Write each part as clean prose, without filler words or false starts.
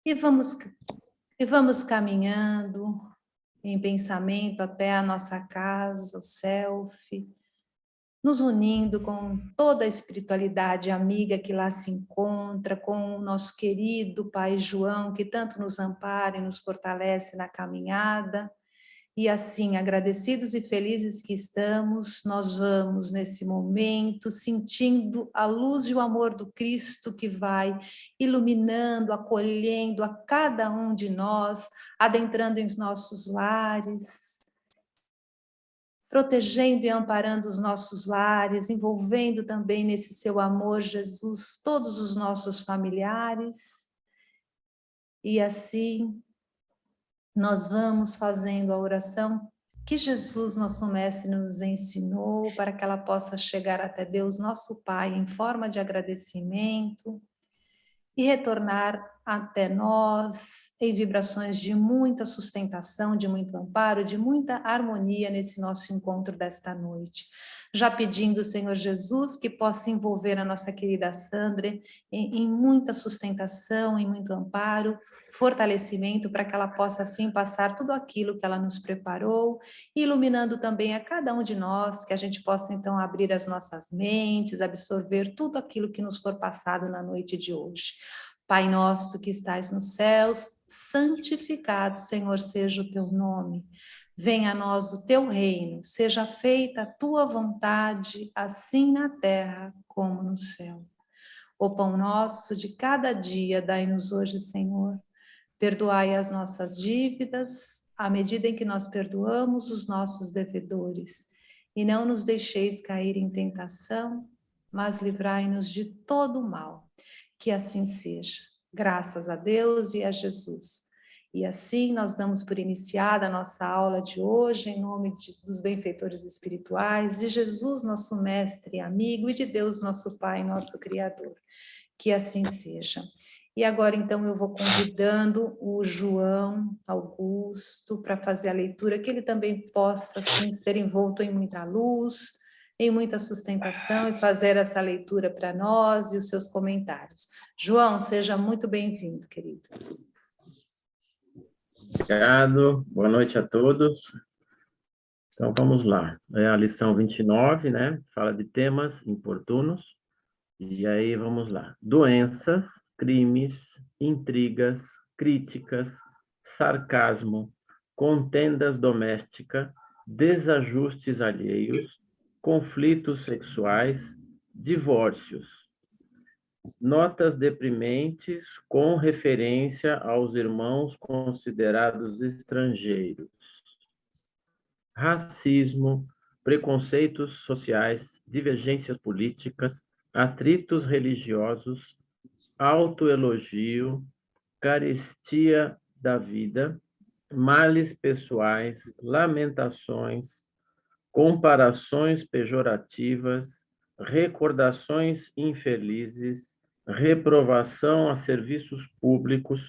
E vamos caminhando em pensamento até a nossa casa, o self, nos unindo com toda a espiritualidade amiga que lá se encontra, com o nosso querido Pai João, que tanto nos ampara e nos fortalece na caminhada. E assim, agradecidos e felizes que estamos, nós vamos nesse momento sentindo a luz e o amor do Cristo que vai iluminando, acolhendo a cada um de nós, adentrando em nossos lares, protegendo e amparando os nossos lares, envolvendo também nesse seu amor, Jesus, todos os nossos familiares. E assim, nós vamos fazendo a oração que Jesus, nosso Mestre, nos ensinou para que ela possa chegar até Deus, nosso Pai, em forma de agradecimento e retornar até nós em vibrações de muita sustentação, de muito amparo, de muita harmonia nesse nosso encontro desta noite. Já pedindo, Senhor Jesus, que possa envolver a nossa querida Sandra em muita sustentação, em muito amparo, fortalecimento para que ela possa assim passar tudo aquilo que ela nos preparou, iluminando também a cada um de nós, que a gente possa então abrir as nossas mentes, absorver tudo aquilo que nos for passado na noite de hoje. Pai nosso que estais nos céus, santificado, Senhor, seja o teu nome. Venha a nós o teu reino, seja feita a tua vontade, assim na terra como no céu. O pão nosso de cada dia dai-nos hoje, Senhor. Perdoai as nossas dívidas, à medida em que nós perdoamos os nossos devedores. E não nos deixeis cair em tentação, mas livrai-nos de todo o mal. Que assim seja. Graças a Deus e a Jesus. E assim nós damos por iniciada a nossa aula de hoje, em nome dos benfeitores espirituais, de Jesus, nosso mestre e amigo, e de Deus, nosso Pai, nosso Criador. Que assim seja. E agora, então, eu vou convidando o João Augusto para fazer a leitura, que ele também possa, assim, ser envolto em muita luz, em muita sustentação e fazer essa leitura para nós e os seus comentários. João, seja muito bem-vindo, querido. Obrigado, boa noite a todos. Então, vamos lá. É a lição 29, né? Fala de temas importunos. E aí, vamos lá. Doenças, crimes, intrigas, críticas, sarcasmo, contendas domésticas, desajustes alheios, conflitos sexuais, divórcios. Notas deprimentes com referência aos irmãos considerados estrangeiros. Racismo, preconceitos sociais, divergências políticas, atritos religiosos, autoelogio, carestia da vida, males pessoais, lamentações, comparações pejorativas, recordações infelizes, reprovação a serviços públicos,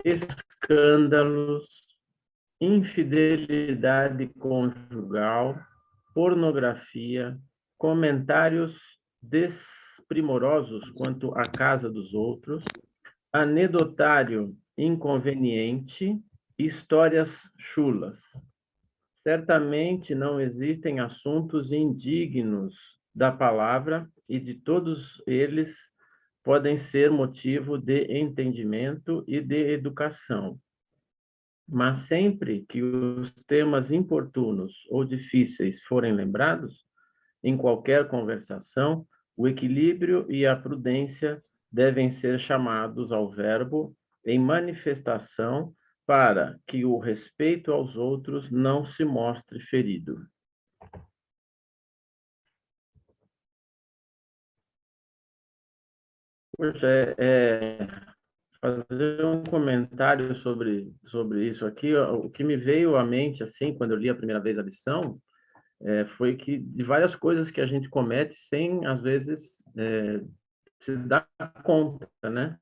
escândalos, infidelidade conjugal, pornografia, comentários desprimorosos quanto à casa dos outros, anedotário inconveniente, histórias chulas. Certamente não existem assuntos indignos da palavra e de todos eles podem ser motivo de entendimento e de educação. Mas sempre que os temas importunos ou difíceis forem lembrados, em qualquer conversação, o equilíbrio e a prudência devem ser chamados ao verbo em manifestação para que o respeito aos outros não se mostre ferido. Poxa, fazer um comentário sobre isso aqui, o que me veio à mente, assim, quando eu li a primeira vez a lição, foi que de várias coisas que a gente comete sem, às vezes, se dar conta, né?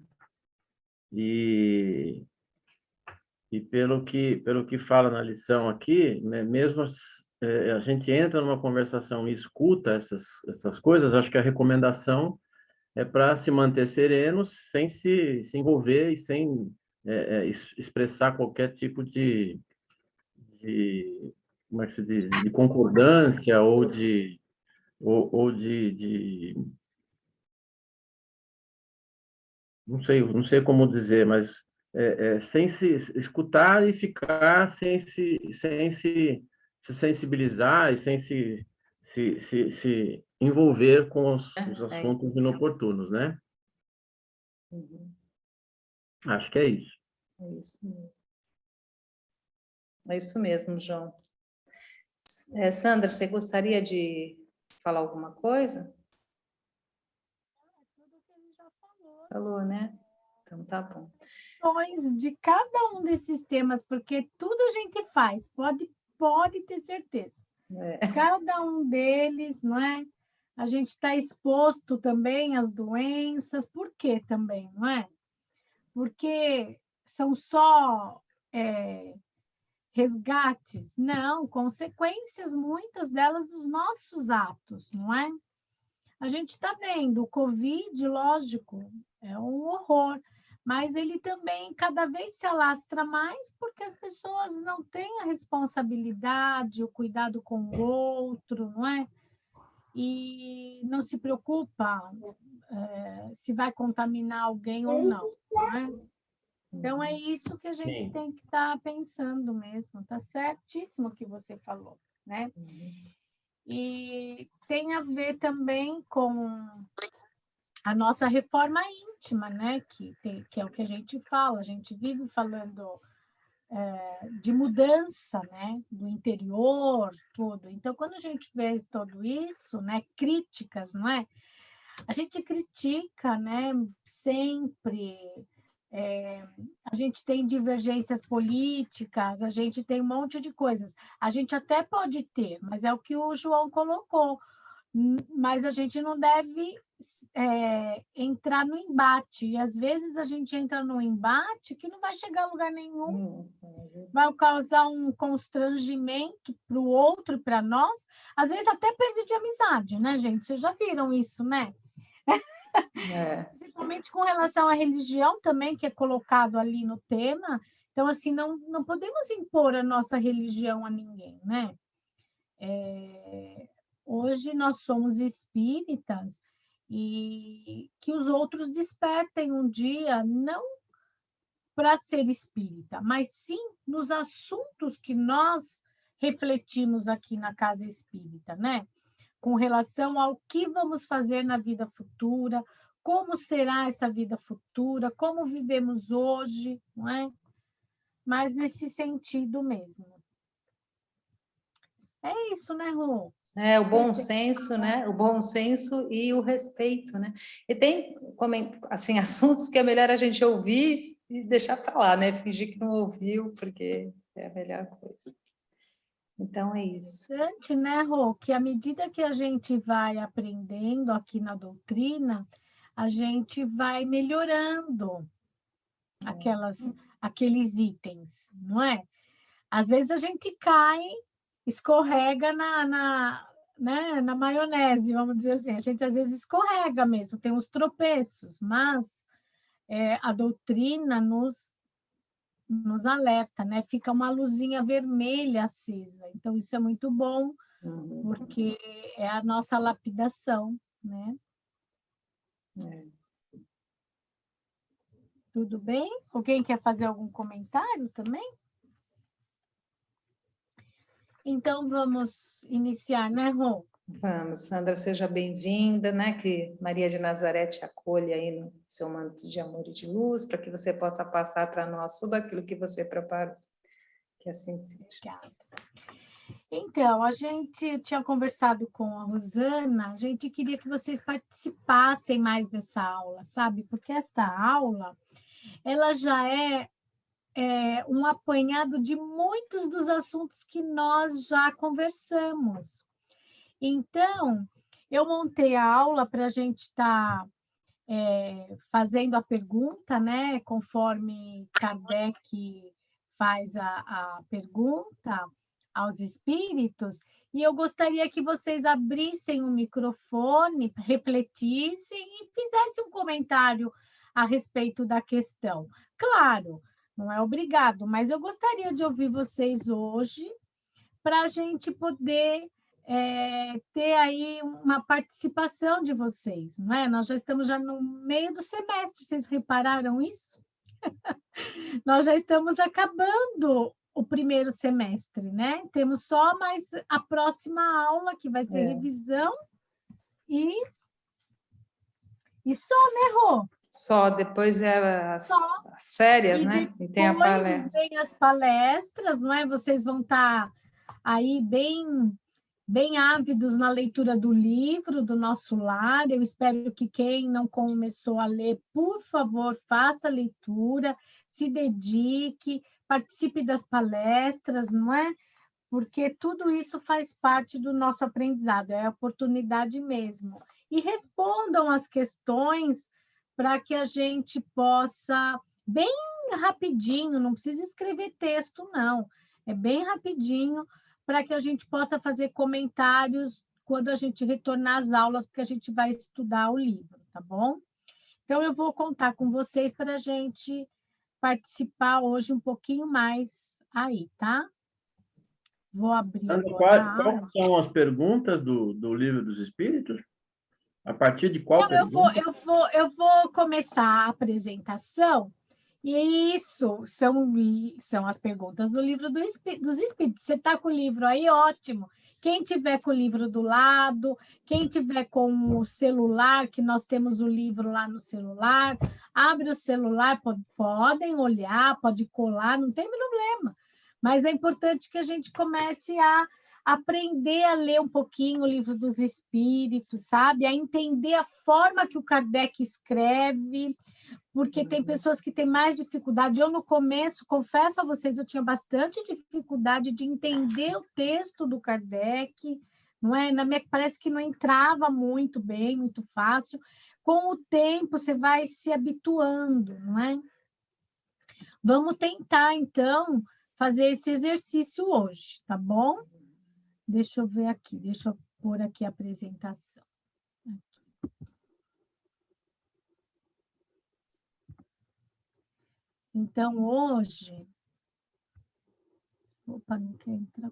E pelo que fala na lição aqui, né, mesmo a gente entra numa conversação e escuta essas coisas, acho que a recomendação é para se manter sereno, sem se envolver e sem expressar qualquer tipo de, como é que se diz, de concordância ou não sei como dizer, mas sem se escutar e ficar sem se sensibilizar e sem se envolver com os assuntos inoportunos, né? Uhum. Acho que é isso. É isso mesmo. É isso mesmo, João. Sandra, você gostaria de falar alguma coisa? Tudo que ele já falou. Falou, né? Então tá bom. De cada um desses temas, porque tudo a gente faz, pode ter certeza. Cada um deles, não é? A gente está exposto também às doenças, por quê também, não é? Porque são só resgates? Não, consequências, muitas delas, dos nossos atos, não é? A gente está vendo, o Covid, lógico, é um horror, mas ele também cada vez se alastra mais porque as pessoas não têm a responsabilidade, o cuidado com o outro, não é? E não se preocupa se vai contaminar alguém ou não, não é? Então, é isso que a gente Sim. tem que estar pensando mesmo, está certíssimo o que você falou, né? E tem a ver também com a nossa reforma íntima, né? Que é o que a gente vive falando de mudança, né? Do interior, tudo. Então, quando a gente vê tudo isso, né? Críticas, não é? A gente critica, né? Sempre. A gente tem divergências políticas, a gente tem um monte de coisas. A gente até pode ter, mas é o que o João colocou. Mas a gente não deve entrar no embate. E às vezes a gente entra no embate que não vai chegar a lugar nenhum, vai causar um constrangimento para o outro e para nós, às vezes até perda de amizade, né, gente? Vocês já viram isso, né? Principalmente com relação à religião também, que é colocado ali no tema. Então, assim, não podemos impor a nossa religião a ninguém, né? Hoje nós somos espíritas e que os outros despertem um dia, não para ser espírita, mas sim nos assuntos que nós refletimos aqui na Casa Espírita, né? Com relação ao que vamos fazer na vida futura, como será essa vida futura, como vivemos hoje, não é? Mas nesse sentido mesmo. É isso, né, Rô? O bom senso, né? O bom senso e o respeito, né? E tem, assim, assuntos que é melhor a gente ouvir e deixar para lá, né? Fingir que não ouviu, porque é a melhor coisa. Então, é isso. Interessante, né, Rô? Que à medida que a gente vai aprendendo aqui na doutrina, a gente vai melhorando aqueles itens, não é? Às vezes a gente cai, escorrega né, na maionese, vamos dizer assim. A gente às vezes escorrega mesmo, tem uns tropeços, mas a doutrina nos alerta, né? Fica uma luzinha vermelha acesa. Então, isso é muito bom, porque é a nossa lapidação, né? Tudo bem? Alguém quer fazer algum comentário também? Então, vamos iniciar, né, Rô? Vamos, Sandra, seja bem-vinda, né? Que Maria de Nazaré te acolha aí no seu manto de amor e de luz, para que você possa passar para nós tudo aquilo que você preparou. Que assim seja. Obrigada. Então, a gente tinha conversado com a Rosana, a gente queria que vocês participassem mais dessa aula, sabe? Porque esta aula, ela já é um apanhado de muitos dos assuntos que nós já conversamos. Então, eu montei a aula para a gente estar fazendo a pergunta, né? Conforme Kardec faz a pergunta, aos espíritos, e eu gostaria que vocês abrissem o microfone, refletissem e fizessem um comentário a respeito da questão. Claro, não é obrigado, mas eu gostaria de ouvir vocês hoje para a gente poder ter aí uma participação de vocês, não é? Nós já estamos no meio do semestre, vocês repararam isso? Nós já estamos acabando o primeiro semestre, né? Temos só mais a próxima aula, que vai ser revisão, e só, né, Rô? Só, depois as férias, né? E tem a palestra. Vem as palestras, não é? Vocês vão estar aí bem ávidos na leitura do livro do Nosso Lar. Eu espero que quem não começou a ler, por favor, faça a leitura, se dedique, participe das palestras, não é? Porque tudo isso faz parte do nosso aprendizado, é a oportunidade mesmo. E respondam as questões para que a gente possa, bem rapidinho, não precisa escrever texto, não, é bem rapidinho, para que a gente possa fazer comentários quando a gente retornar às aulas, porque a gente vai estudar o livro, tá bom? Então, eu vou contar com vocês para a gente participar hoje um pouquinho mais aí, tá? Vou abrir agora. Quais são as perguntas do Livro dos Espíritos? A partir de qual pergunta? Eu vou começar a apresentação, e isso são as perguntas do Livro dos Espíritos. Você está com o livro aí, ótimo. Quem tiver com o livro do lado, quem tiver com o celular, que nós temos o livro lá no celular, abre o celular, podem olhar, pode colar, não tem problema. Mas é importante que a gente comece a aprender a ler um pouquinho o Livro dos Espíritos, sabe? A entender a forma que o Kardec escreve, porque tem pessoas que têm mais dificuldade. Eu, no começo, confesso a vocês, eu tinha bastante dificuldade de entender o texto do Kardec, não é? Parece que não entrava muito bem, muito fácil. Com o tempo, você vai se habituando, não é? Vamos tentar, então, fazer esse exercício hoje, tá bom? Deixa eu ver aqui, deixa eu pôr aqui a apresentação. Aqui. Então, hoje... Opa, não quer entrar.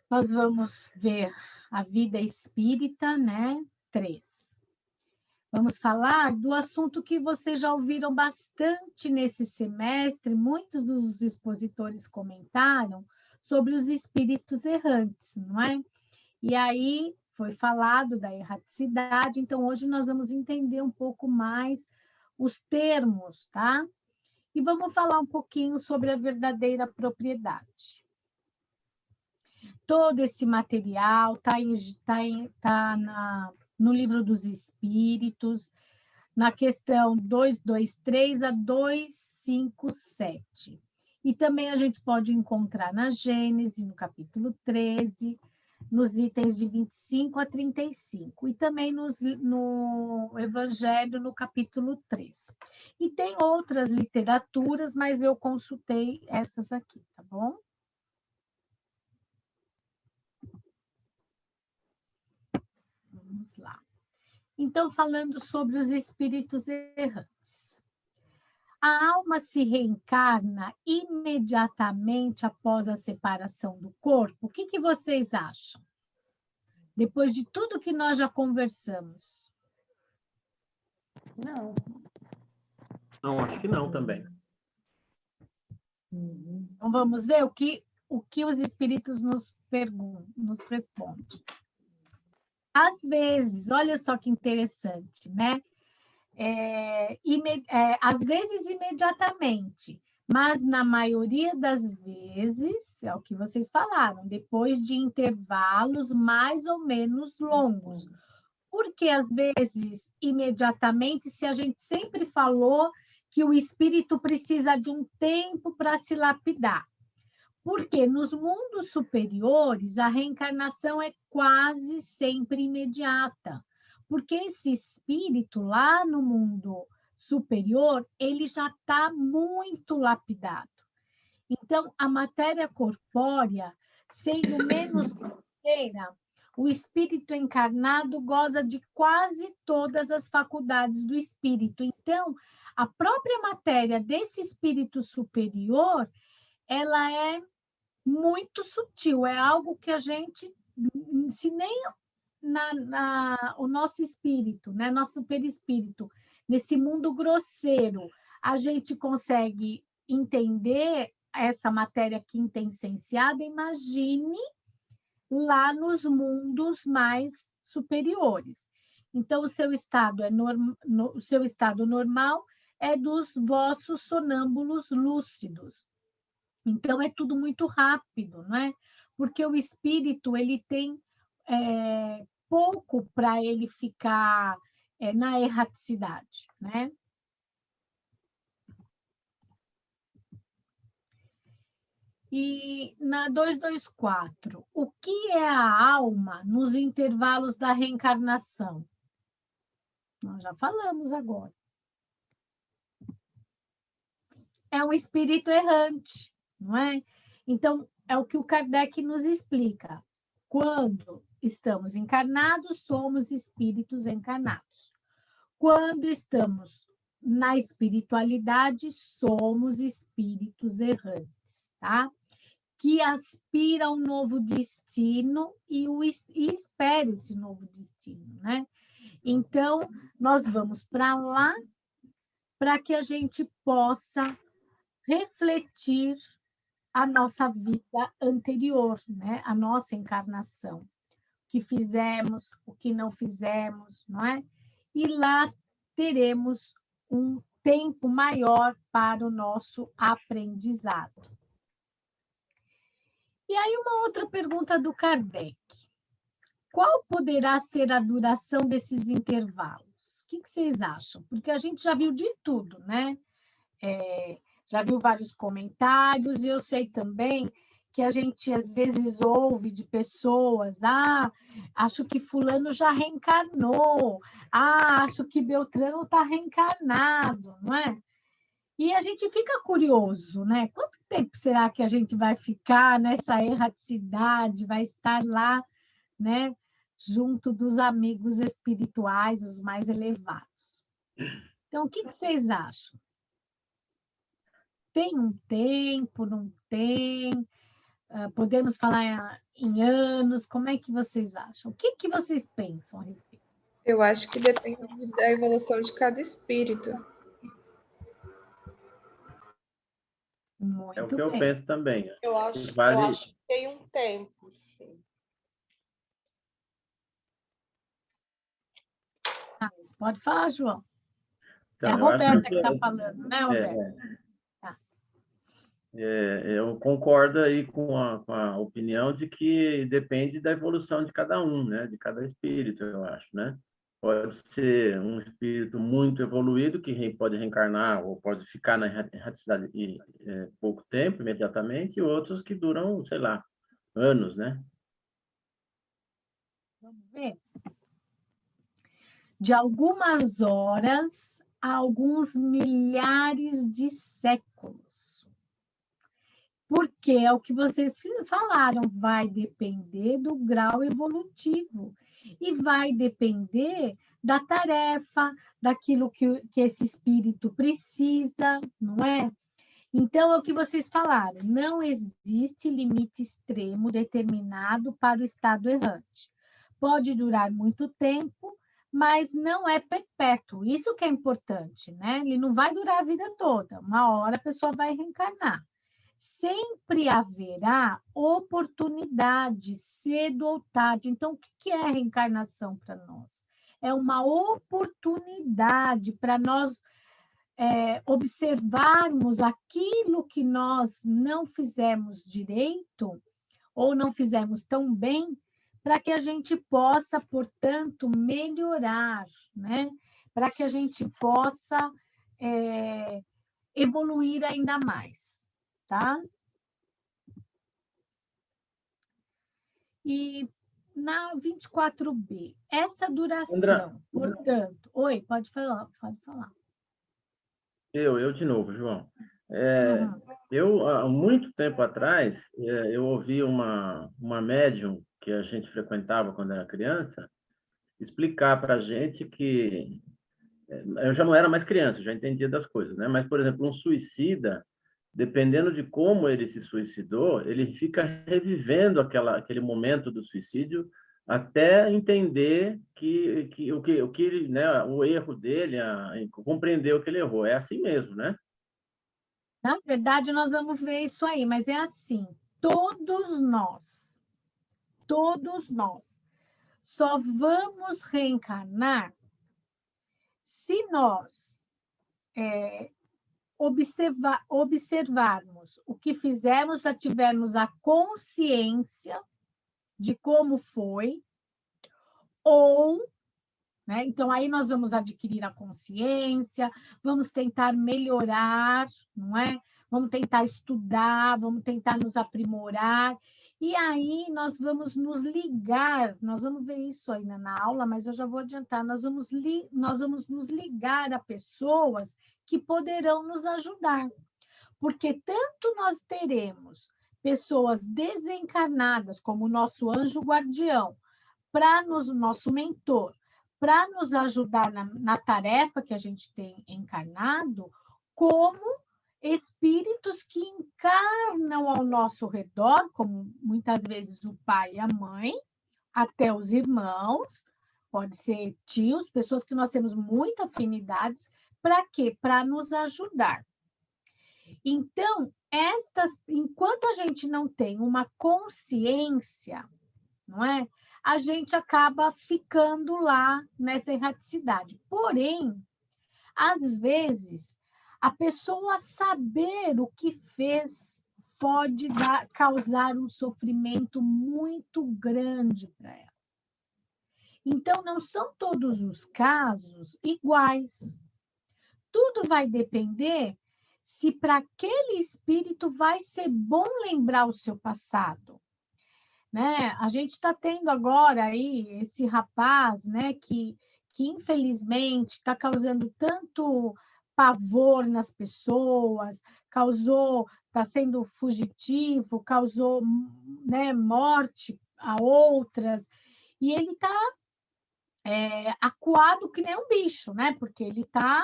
Nós vamos ver a vida espírita, né? 3. Vamos falar do assunto que vocês já ouviram bastante nesse semestre, muitos dos expositores comentaram, sobre os espíritos errantes, não é? E aí foi falado da erraticidade, então hoje nós vamos entender um pouco mais os termos, tá? E vamos falar um pouquinho sobre a verdadeira propriedade. Todo esse material está no Livro dos Espíritos, na questão 223 a 257. E também a gente pode encontrar na Gênesis, no capítulo 13, nos itens de 25 a 35, e também no Evangelho, no capítulo 3. E tem outras literaturas, mas eu consultei essas aqui, tá bom? Vamos lá. Então, falando sobre os espíritos errantes. A alma se reencarna imediatamente após a separação do corpo? O que vocês acham? Depois de tudo que nós já conversamos. Não. Não, acho que não também. Então, vamos ver o que os espíritos nos respondem. Às vezes, olha só que interessante, né? Às vezes imediatamente, mas na maioria das vezes, é o que vocês falaram, depois de intervalos mais ou menos longos. Porque às vezes imediatamente, se a gente sempre falou que o espírito precisa de um tempo para se lapidar. Porque nos mundos superiores a reencarnação é quase sempre imediata. Porque esse espírito lá no mundo superior, ele já está muito lapidado. Então, a matéria corpórea, sendo menos grosseira, o espírito encarnado goza de quase todas as faculdades do espírito. Então, a própria matéria desse espírito superior, ela é muito sutil, é algo que a gente, se nem o nosso espírito, né, nosso perispírito, nesse mundo grosseiro, a gente consegue entender essa matéria quintessenciada, imagine lá nos mundos mais superiores. Então, o seu estado, o seu estado normal é dos vossos sonâmbulos lúcidos. Então, é tudo muito rápido, não é? Porque o espírito ele tem pouco para ele ficar na erraticidade, né? E na 224, o que é a alma nos intervalos da reencarnação? Nós já falamos agora. É um espírito errante, não é? Então, é o que o Kardec nos explica. Quando estamos encarnados, somos espíritos encarnados. Quando estamos na espiritualidade, somos espíritos errantes, tá? Que aspira a um novo destino e espera esse novo destino, né? Então, nós vamos para lá para que a gente possa refletir a nossa vida anterior, né? A nossa encarnação. O que fizemos, o que não fizemos, não é? E lá teremos um tempo maior para o nosso aprendizado. E aí uma outra pergunta do Kardec. Qual poderá ser a duração desses intervalos? O que vocês acham? Porque a gente já viu de tudo, né? Já viu vários comentários, e eu sei também que a gente às vezes ouve de pessoas, acho que fulano já reencarnou, acho que Beltrano está reencarnado, não é? E a gente fica curioso, né? Quanto tempo será que a gente vai ficar nessa erraticidade, vai estar lá, né, junto dos amigos espirituais, os mais elevados? Então, o que vocês acham? Tem um tempo, não tem? Podemos falar em anos? Como é que vocês acham? O que vocês pensam a respeito? Eu acho que depende da evolução de cada espírito. É o Muito que eu bem. penso também. Eu acho que tem um tempo, sim. Pode falar, João. Então, É a eu acho Roberta que que está falando, né, Roberta? eu concordo aí com a opinião de que depende da evolução de cada um, né? De cada espírito, eu acho, né? Pode ser um espírito muito evoluído que pode reencarnar ou pode ficar na erraticidade pouco tempo, imediatamente, e outros que duram, sei lá, anos, né? Vamos ver. De algumas horas a alguns milhares de séculos. Porque é o que vocês falaram, vai depender do grau evolutivo e vai depender da tarefa, daquilo que esse espírito precisa, não é? Então, é o que vocês falaram, não existe limite extremo determinado para o estado errante. Pode durar muito tempo, mas não é perpétuo. Isso que é importante, né? Ele não vai durar a vida toda. Uma hora a pessoa vai reencarnar. Sempre haverá oportunidade, cedo ou tarde. Então, o que é a reencarnação para nós? É uma oportunidade para nós observarmos aquilo que nós não fizemos direito ou não fizemos tão bem, para que a gente possa, portanto, melhorar, né? Para que a gente possa evoluir ainda mais, tá? E na 24B, essa duração, André, portanto... Oi, pode falar, pode falar. Eu de novo, João. Há muito tempo atrás, eu ouvi uma médium que a gente frequentava quando era criança, explicar para a gente que eu já não era mais criança, já entendia das coisas, né? Mas, por exemplo, um suicida, dependendo de como ele se suicidou, ele fica revivendo aquele momento do suicídio até entender né, o erro dele, compreender o que ele errou. É assim mesmo, né? Na verdade, nós vamos ver isso aí, mas é assim, todos nós, só vamos reencarnar se nós observarmos o que fizemos, já tivermos a consciência de como foi, ou, né? Então, aí nós vamos adquirir a consciência, vamos tentar melhorar, não é? Vamos tentar estudar, vamos tentar nos aprimorar, e aí nós vamos nos ligar, nós vamos ver isso ainda na aula, mas eu já vou adiantar, nós vamos nos ligar a pessoas que poderão nos ajudar, porque tanto nós teremos pessoas desencarnadas, como o nosso anjo guardião, nosso mentor, para nos ajudar na tarefa que a gente tem encarnado, como espíritos que encarnam ao nosso redor, como muitas vezes o pai e a mãe, até os irmãos, pode ser tios, pessoas que nós temos muita afinidades, para quê? Para nos ajudar. Então, enquanto a gente não tem uma consciência, não é? A gente acaba ficando lá nessa erraticidade. Porém, às vezes, a pessoa saber o que fez pode causar um sofrimento muito grande para ela. Então, não são todos os casos iguais. Tudo vai depender se para aquele espírito vai ser bom lembrar o seu passado. Né? A gente está tendo agora aí esse rapaz, né, que infelizmente está causando tanto pavor nas pessoas, está sendo fugitivo, causou, né, morte a outras, e ele está acuado que nem um bicho, né? Porque ele está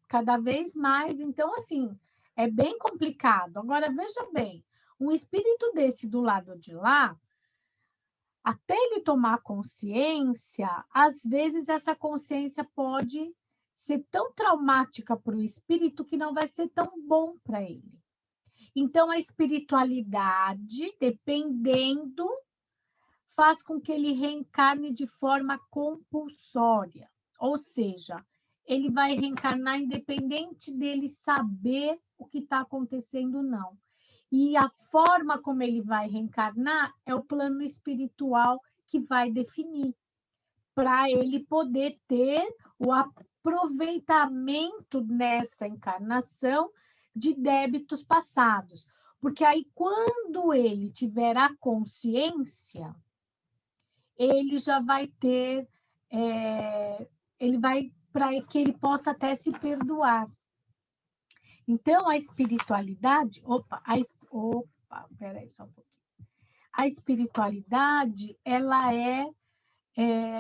cada vez mais, então assim, é bem complicado. Agora veja bem, um espírito desse do lado de lá, até ele tomar consciência, às vezes essa consciência pode ser tão traumática para o espírito que não vai ser tão bom para ele. Então, a espiritualidade, dependendo, faz com que ele reencarne de forma compulsória. Ou seja, ele vai reencarnar independente dele saber o que está acontecendo ou não. E a forma como ele vai reencarnar é o plano espiritual que vai definir, para ele poder ter o aproveitamento nessa encarnação de débitos passados. Porque aí, quando ele tiver a consciência, ele já vai ter, ele vai, para que ele possa até se perdoar. Então, a espiritualidade... peraí, só um pouquinho. A espiritualidade, ela é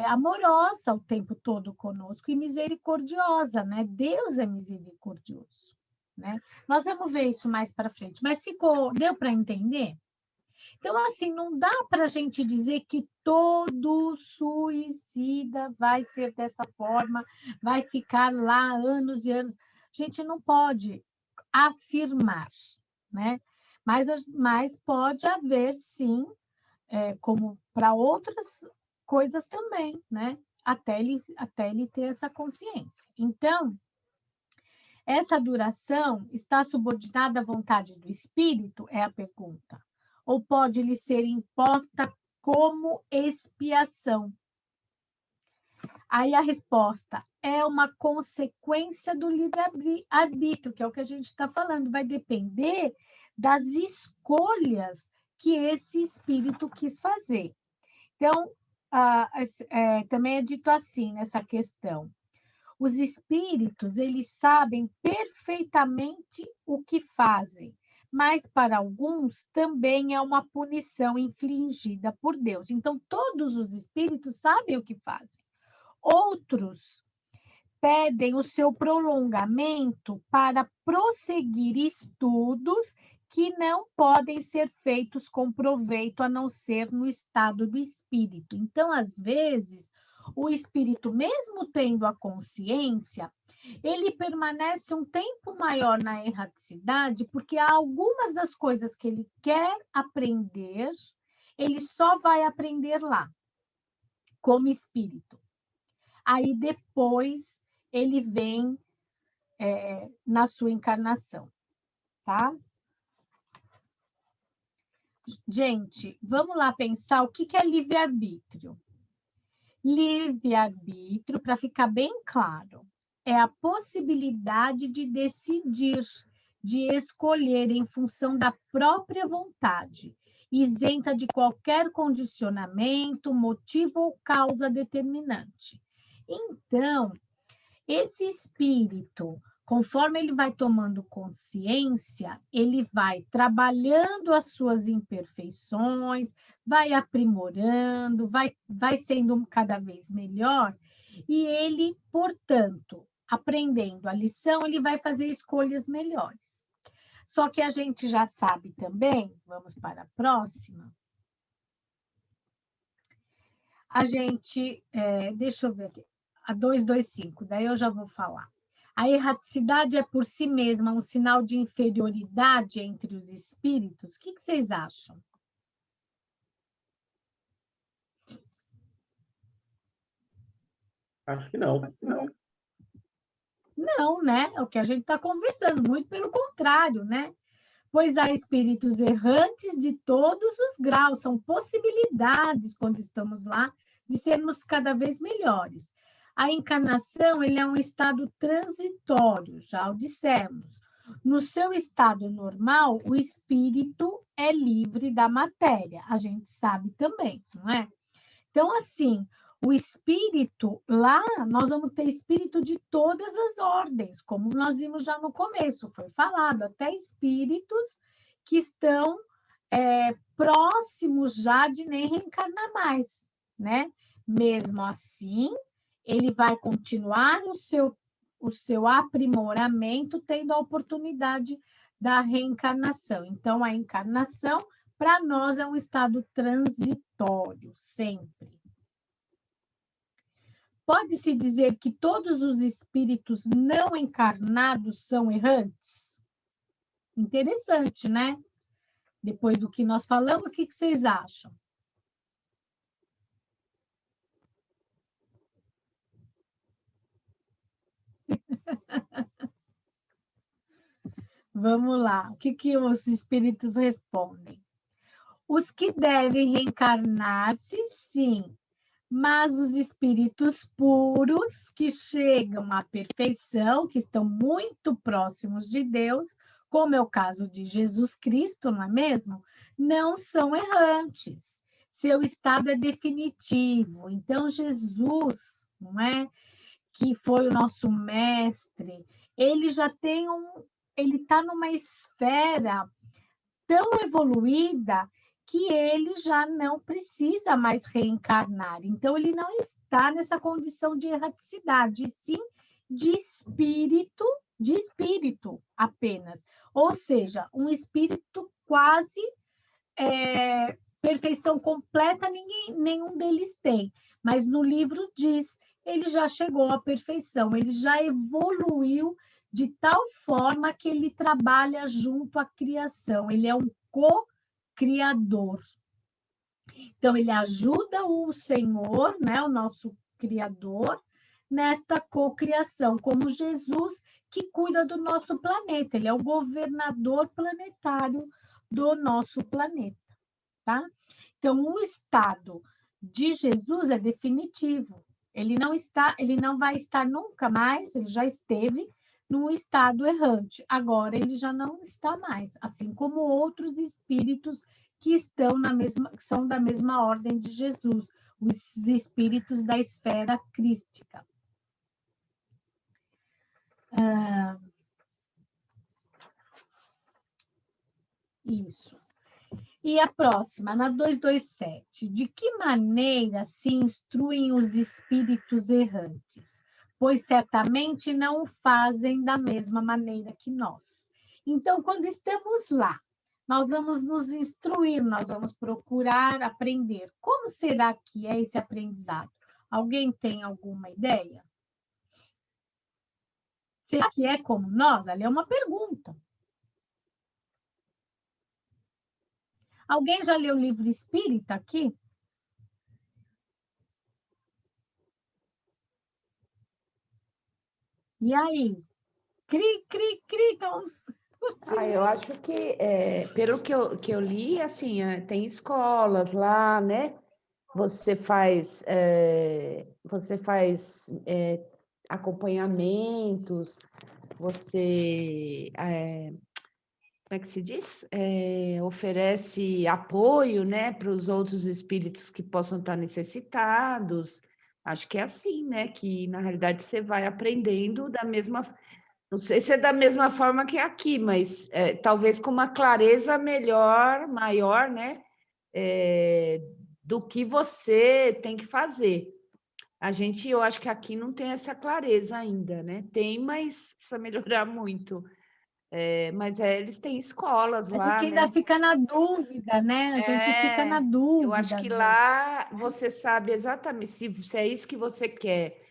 amorosa o tempo todo conosco e misericordiosa, né? Deus é misericordioso, né? Nós vamos ver isso mais para frente, mas deu para entender? Então, assim, não dá para a gente dizer que todo suicida vai ser dessa forma, vai ficar lá anos e anos. A gente não pode afirmar, né? Mas pode haver, sim, como para outras coisas também, né? Até ele ter essa consciência. Então, essa duração está subordinada à vontade do espírito? É a pergunta. Ou pode lhe ser imposta como expiação? Aí a resposta é uma consequência do livre-arbítrio, que é o que a gente está falando, vai depender das escolhas que esse espírito quis fazer. Então, também é dito assim nessa questão: os espíritos, eles sabem perfeitamente o que fazem, mas para alguns também é uma punição infligida por Deus. Então, todos os espíritos sabem o que fazem. Outros pedem o seu prolongamento para prosseguir estudos que não podem ser feitos com proveito a não ser no estado do espírito. Então, às vezes, o espírito, mesmo tendo a consciência, ele permanece um tempo maior na erraticidade, porque há algumas das coisas que ele quer aprender, ele só vai aprender lá, como espírito. Aí depois ele vem na sua encarnação, tá? Gente, vamos lá pensar o que é livre-arbítrio. Livre-arbítrio, para ficar bem claro, é a possibilidade de decidir, de escolher em função da própria vontade, isenta de qualquer condicionamento, motivo ou causa determinante. Então, esse espírito, conforme ele vai tomando consciência, ele vai trabalhando as suas imperfeições, vai aprimorando, vai sendo cada vez melhor, e ele, portanto, aprendendo a lição, ele vai fazer escolhas melhores. Só que a gente já sabe também, vamos para a próxima, a gente, deixa eu ver aqui, a 225, daí eu já vou falar. A erraticidade é por si mesma um sinal de inferioridade entre os espíritos? O que vocês acham? Acho que não. Não, né? É o que a gente está conversando, muito pelo contrário, né? Pois há espíritos errantes de todos os graus, são possibilidades, quando estamos lá, de sermos cada vez melhores. A encarnação, ele é um estado transitório, já o dissemos. No seu estado normal, o espírito é livre da matéria, a gente sabe também, não é? Então, assim, o espírito, lá nós vamos ter espírito de todas as ordens, como nós vimos já no começo, foi falado, até espíritos que estão próximos já de nem reencarnar mais, né? Mesmo assim, ele vai continuar o seu aprimoramento, tendo a oportunidade da reencarnação. Então, a encarnação, para nós, é um estado transitório, sempre. Pode-se dizer que todos os espíritos não encarnados são errantes? Interessante, né? Depois do que nós falamos, o que vocês acham? Vamos lá, o que os espíritos respondem? Os que devem reencarnar-se, sim, mas os espíritos puros que chegam à perfeição, que estão muito próximos de Deus, como é o caso de Jesus Cristo, não é mesmo? Não são errantes. Seu estado é definitivo. Então, Jesus, não é? Que foi o nosso mestre, ele já tem ele está numa esfera tão evoluída que ele já não precisa mais reencarnar. Então, ele não está nessa condição de erraticidade, sim de espírito apenas. Ou seja, um espírito quase perfeição completa, nenhum deles tem. Mas no livro diz, ele já chegou à perfeição, ele já evoluiu de tal forma que ele trabalha junto à criação, ele é um co-criador. Então, ele ajuda o Senhor, né, o nosso Criador, nesta cocriação, como Jesus, que cuida do nosso planeta, ele é o governador planetário do nosso planeta, tá? Então, o estado de Jesus é definitivo, ele não vai estar nunca mais, ele já esteve num estado errante, agora ele já não está mais, assim como outros espíritos que são da mesma ordem de Jesus, os espíritos da esfera crística. Isso. E a próxima, na 227. De que maneira se instruem os espíritos errantes? Pois certamente não o fazem da mesma maneira que nós. Então, quando estamos lá, nós vamos nos instruir, nós vamos procurar aprender. Como será que é esse aprendizado? Alguém tem alguma ideia? Será que é como nós? Ali é uma pergunta. Alguém já leu o livro espírita aqui? E aí? Cri, cri, cri. Então, Eu acho que, pelo que eu li, assim, tem escolas lá, né? Você faz acompanhamentos, você, como é que se diz? Oferece apoio, né, para os outros espíritos que possam estar necessitados. Acho que é assim, né? Que, na realidade, você vai aprendendo da mesma. Não sei se é da mesma forma que aqui, mas talvez com uma clareza maior, né? Do que você tem que fazer. Eu acho que aqui não tem essa clareza ainda, né? Tem, mas precisa melhorar muito. Mas eles têm escolas lá, a gente ainda né? fica na dúvida, né? A gente fica na dúvida. Eu acho que lá você sabe exatamente se é isso que você quer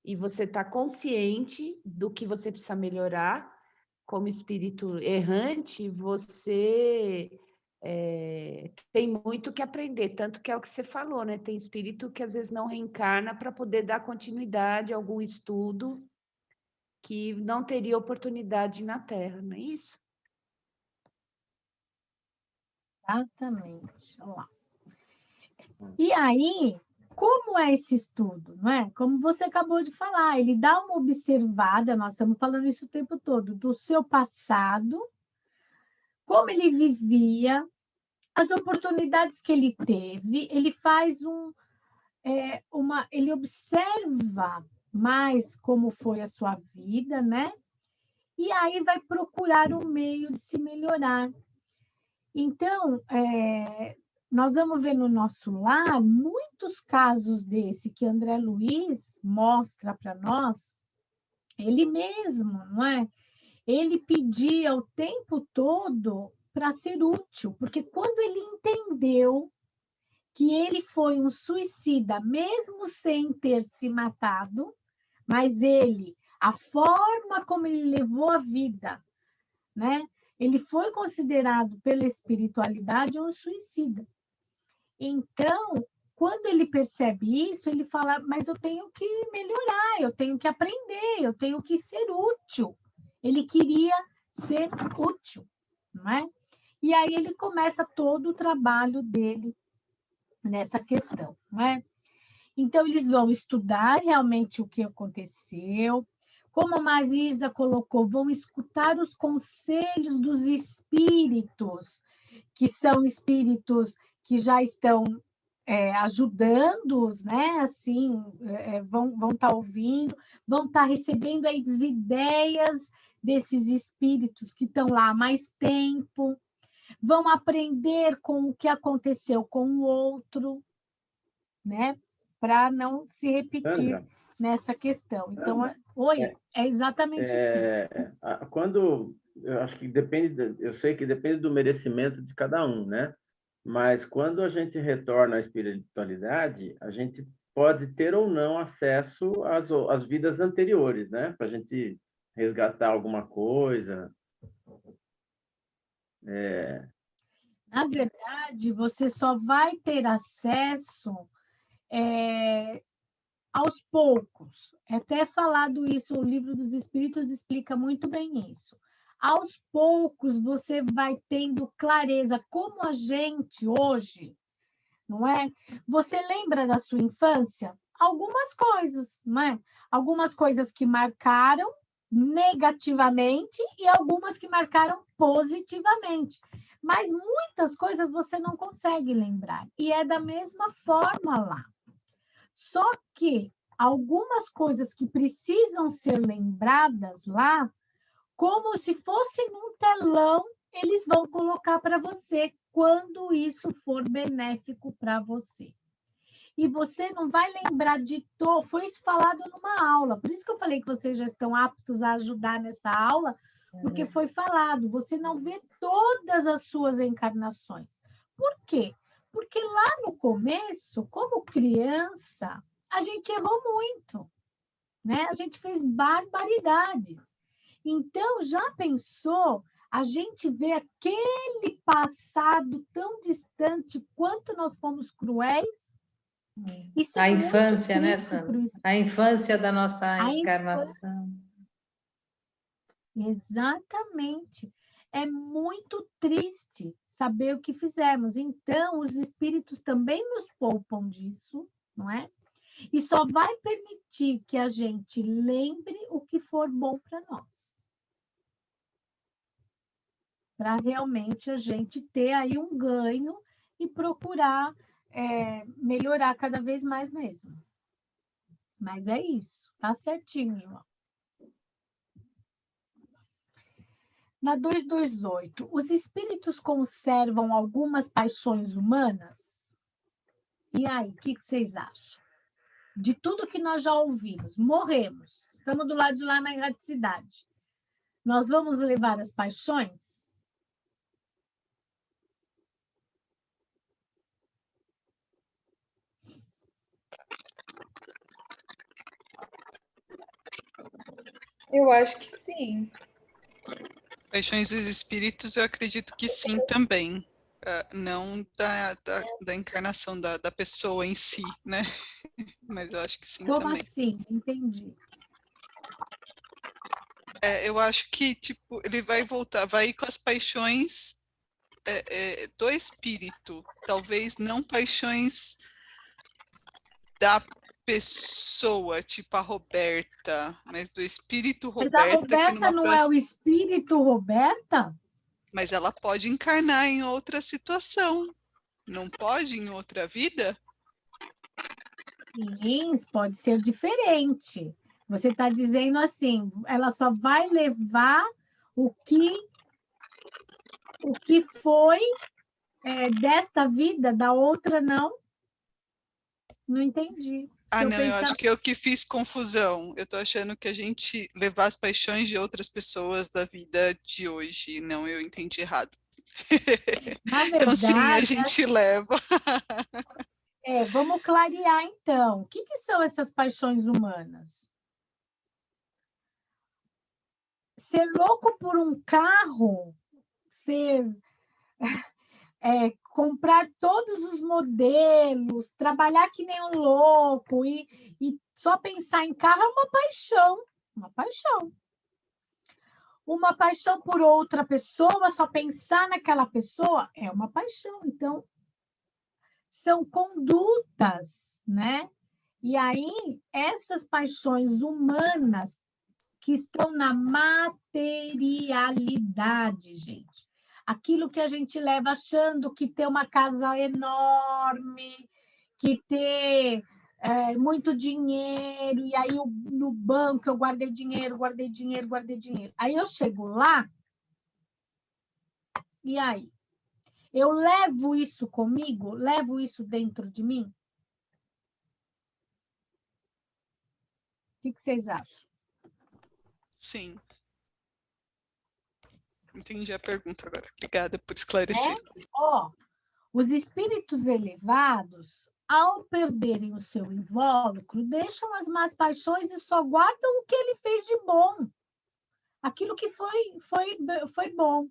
e você está consciente do que você precisa melhorar como espírito errante, você tem muito que aprender, tanto que é o que você falou, né? Tem espírito que às vezes não reencarna para poder dar continuidade a algum estudo que não teria oportunidade na Terra, não é isso? Exatamente. Olha lá. E aí, como é esse estudo, não é? Como você acabou de falar, ele dá uma observada, nós estamos falando isso o tempo todo, do seu passado, como ele vivia, as oportunidades que ele teve, ele faz ele observa mais como foi a sua vida, né? E aí vai procurar um meio de se melhorar. Então, nós vamos ver no nosso lar muitos casos desse que André Luiz mostra para nós, ele mesmo, não é? Ele pedia o tempo todo para ser útil, porque quando ele entendeu que ele foi um suicida, mesmo sem ter se matado, mas a forma como ele levou a vida, né? Ele foi considerado pela espiritualidade um suicida. Então, quando ele percebe isso, ele fala, mas eu tenho que melhorar, eu tenho que aprender, eu tenho que ser útil. Ele queria ser útil, não é? E aí ele começa todo o trabalho dele nessa questão, não é? Então, eles vão estudar realmente o que aconteceu, como a Marisa colocou, vão escutar os conselhos dos espíritos, que são espíritos que já estão ajudando-os, né? Assim, vão estar ouvindo, vão estar recebendo as ideias desses espíritos que estão lá há mais tempo, vão aprender com o que aconteceu com o outro, né? Para não se repetir Sandra, nessa questão. Então, é exatamente assim. Quando eu acho que eu sei que depende do merecimento de cada um, né? Mas quando a gente retorna à espiritualidade, a gente pode ter ou não acesso às vidas anteriores, né? Para a gente resgatar alguma coisa. Na verdade, você só vai ter acesso aos poucos. É até falado isso, o Livro dos Espíritos explica muito bem isso. Aos poucos você vai tendo clareza, como a gente hoje, não é? Você lembra da sua infância? Algumas coisas, não é? Algumas coisas que marcaram negativamente e algumas que marcaram positivamente. Mas muitas coisas você não consegue lembrar. E é da mesma forma lá. Só que algumas coisas que precisam ser lembradas lá, como se fosse num telão, eles vão colocar para você quando isso for benéfico para você. E você não vai lembrar de todo, foi isso falado numa aula, por isso que eu falei que vocês já estão aptos a ajudar nessa aula, porque foi falado, você não vê todas as suas encarnações. Por quê? Porque lá no começo, como criança, a gente errou muito, né? A gente fez barbaridades. Então, já pensou a gente vê aquele passado tão distante, quanto nós fomos cruéis? Isso A é muito infância, né, triste Sandra? pro espírito. A infância da nossa A encarnação. Exatamente. É muito triste saber o que fizemos. Então, os espíritos também nos poupam disso, não é? E só vai permitir que a gente lembre o que for bom para nós. Para realmente a gente ter aí um ganho e procurar melhorar cada vez mais mesmo. Mas é isso, tá certinho, João. Na 228, os espíritos conservam algumas paixões humanas? E aí, o que vocês acham? De tudo que nós já ouvimos, morremos, estamos do lado de lá na erraticidade. Nós vamos levar as paixões? Eu acho que sim. Paixões dos espíritos, eu acredito que sim também. Não da encarnação da pessoa em si, né? Mas eu acho que sim Como também. assim? Entendi. Eu acho que, tipo, ele vai voltar, vai ir com as paixões do espírito. Talvez não paixões da pessoa, tipo a Roberta, mas do espírito Mas a Roberta, que Roberta numa não é próxima... o espírito Roberta? Mas ela pode encarnar em outra situação. Não pode em outra vida? Sim, pode ser diferente. Você está dizendo assim, ela só vai levar o que foi desta vida, da outra não? Não entendi. Não, eu acho que eu que fiz confusão. Eu tô achando que a gente levar as paixões de outras pessoas da vida de hoje. Não, eu entendi errado. Na verdade, então, sim, a gente leva. Vamos clarear, então. O que são essas paixões humanas? Ser louco por um carro, comprar todos os modelos, trabalhar que nem um louco e só pensar em carro é uma paixão. Uma paixão. Uma paixão por outra pessoa, só pensar naquela pessoa é uma paixão. Então, são condutas, né? E aí, essas paixões humanas que estão na materialidade, gente. Aquilo que a gente leva achando que ter uma casa enorme, que ter muito dinheiro, e aí no banco eu guardei dinheiro. Aí eu chego lá, e aí? Eu levo isso comigo? Levo isso dentro de mim? O que vocês acham? Sim. Entendi a pergunta agora. Obrigada por esclarecer. Os espíritos elevados, ao perderem o seu invólucro, deixam as más paixões e só guardam o que ele fez de bom. Aquilo que foi bom.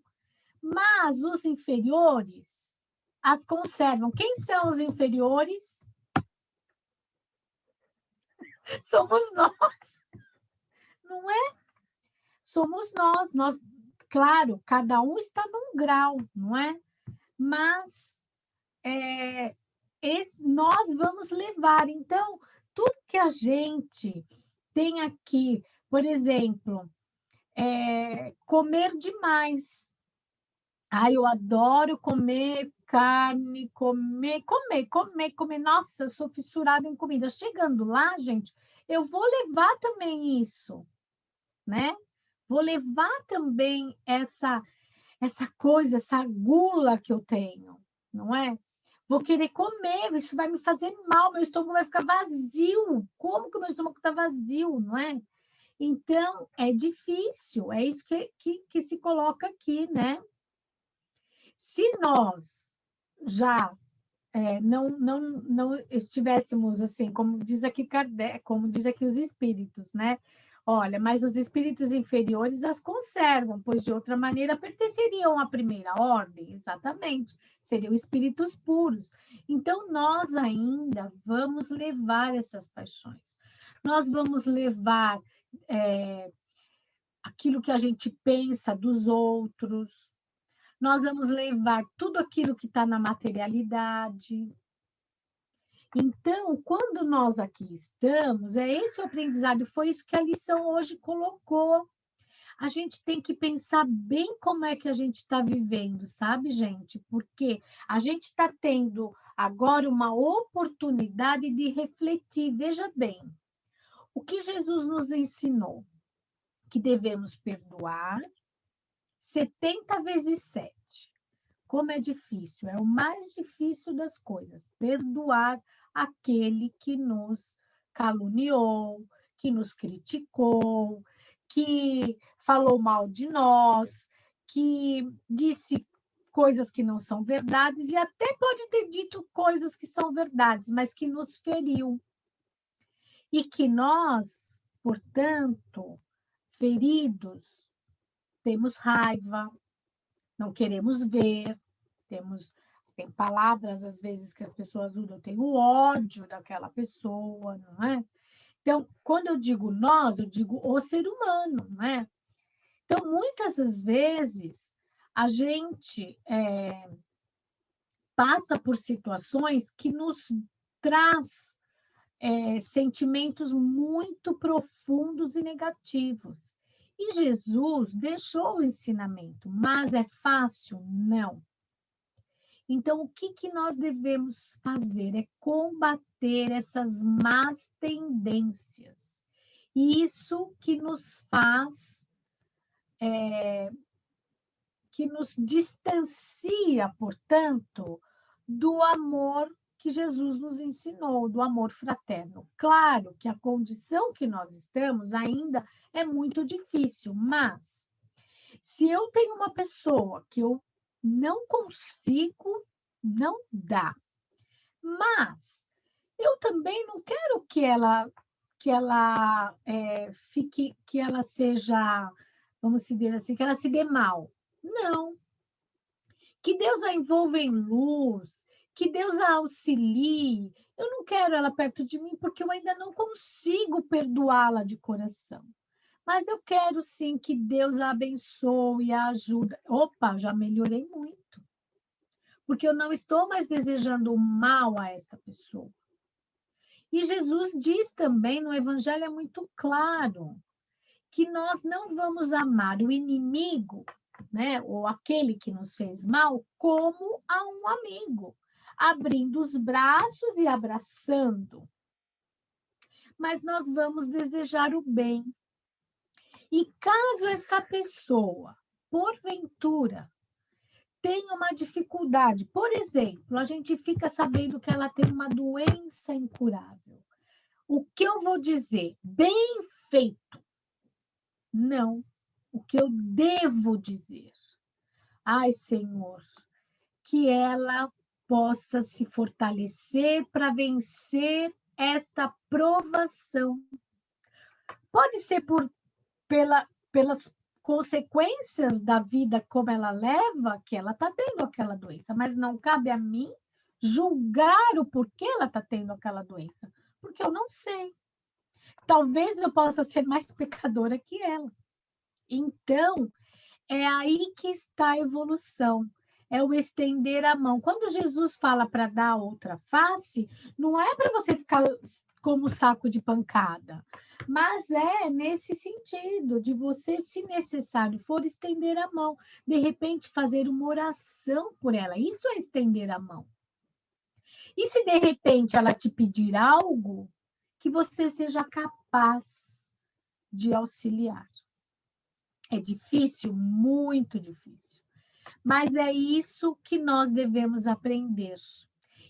Mas os inferiores as conservam. Quem são os inferiores? Somos nós. Não é? Somos nós. Claro, cada um está num grau, não é? Mas nós vamos levar. Então, tudo que a gente tem aqui, por exemplo, comer demais. Eu adoro comer carne, comer. Nossa, eu sou fissurada em comida. Chegando lá, gente, eu vou levar também isso, né? Vou levar também essa coisa, essa gula que eu tenho, não é? Vou querer comer, isso vai me fazer mal, meu estômago vai ficar vazio. Como que o meu estômago está vazio, não é? Então, é difícil, é isso que se coloca aqui, né? Se nós já não estivéssemos assim, como diz aqui Kardec, como diz aqui os espíritos, né? Olha, mas os espíritos inferiores as conservam, pois de outra maneira pertenceriam à primeira ordem, exatamente, seriam espíritos puros. Então, nós ainda vamos levar essas paixões, nós vamos levar aquilo que a gente pensa dos outros, nós vamos levar tudo aquilo que está na materialidade. Então, quando nós aqui estamos, é esse o aprendizado, foi isso que a lição hoje colocou. A gente tem que pensar bem como é que a gente está vivendo, sabe, gente? Porque a gente está tendo agora uma oportunidade de refletir. Veja bem, o que Jesus nos ensinou? Que devemos perdoar 70 vezes 7. Como é difícil, é o mais difícil das coisas, perdoar aquele que nos caluniou, que nos criticou, que falou mal de nós, que disse coisas que não são verdades e até pode ter dito coisas que são verdades, mas que nos feriu. E que nós, portanto, feridos, temos raiva, não queremos ver, tem palavras, às vezes, que as pessoas usam, eu tenho ódio daquela pessoa, não é? Então, quando eu digo nós, eu digo o ser humano, não é? Então, muitas das vezes, a gente passa por situações que nos traz sentimentos muito profundos e negativos. E Jesus deixou o ensinamento, mas é fácil? Não. Então, o que nós devemos fazer é combater essas más tendências. Isso que nos faz, que nos distancia, portanto, do amor que Jesus nos ensinou, do amor fraterno. Claro que a condição que nós estamos ainda é muito difícil, mas se eu tenho uma pessoa que eu não consigo, não dá. Mas eu também não quero que ela fique, que ela seja, vamos dizer assim, que ela se dê mal. Não. Que Deus a envolva em luz, que Deus a auxilie. Eu não quero ela perto de mim porque eu ainda não consigo perdoá-la de coração. Mas eu quero sim que Deus a abençoe e a ajude. Opa, já melhorei muito. Porque eu não estou mais desejando o mal a esta pessoa. E Jesus diz também no Evangelho, é muito claro, que nós não vamos amar o inimigo, né, ou aquele que nos fez mal, como a um amigo, abrindo os braços e abraçando. Mas nós vamos desejar o bem. E caso essa pessoa, porventura, tenha uma dificuldade, por exemplo, a gente fica sabendo que ela tem uma doença incurável. O que eu vou dizer? Bem feito. Não. O que eu devo dizer? Ai, Senhor, que ela possa se fortalecer para vencer esta provação. Pode ser pelas consequências da vida como ela leva, que ela está tendo aquela doença, mas não cabe a mim julgar o porquê ela está tendo aquela doença, porque eu não sei. Talvez eu possa ser mais pecadora que ela. Então, é aí que está a evolução, é o estender a mão. Quando Jesus fala para dar outra face, não é para você ficar como saco de pancada, mas é nesse sentido, de você, se necessário for, estender a mão, de repente fazer uma oração por ela, isso é estender a mão. E se de repente ela te pedir algo, que você seja capaz de auxiliar. É difícil, muito difícil. Mas é isso que nós devemos aprender.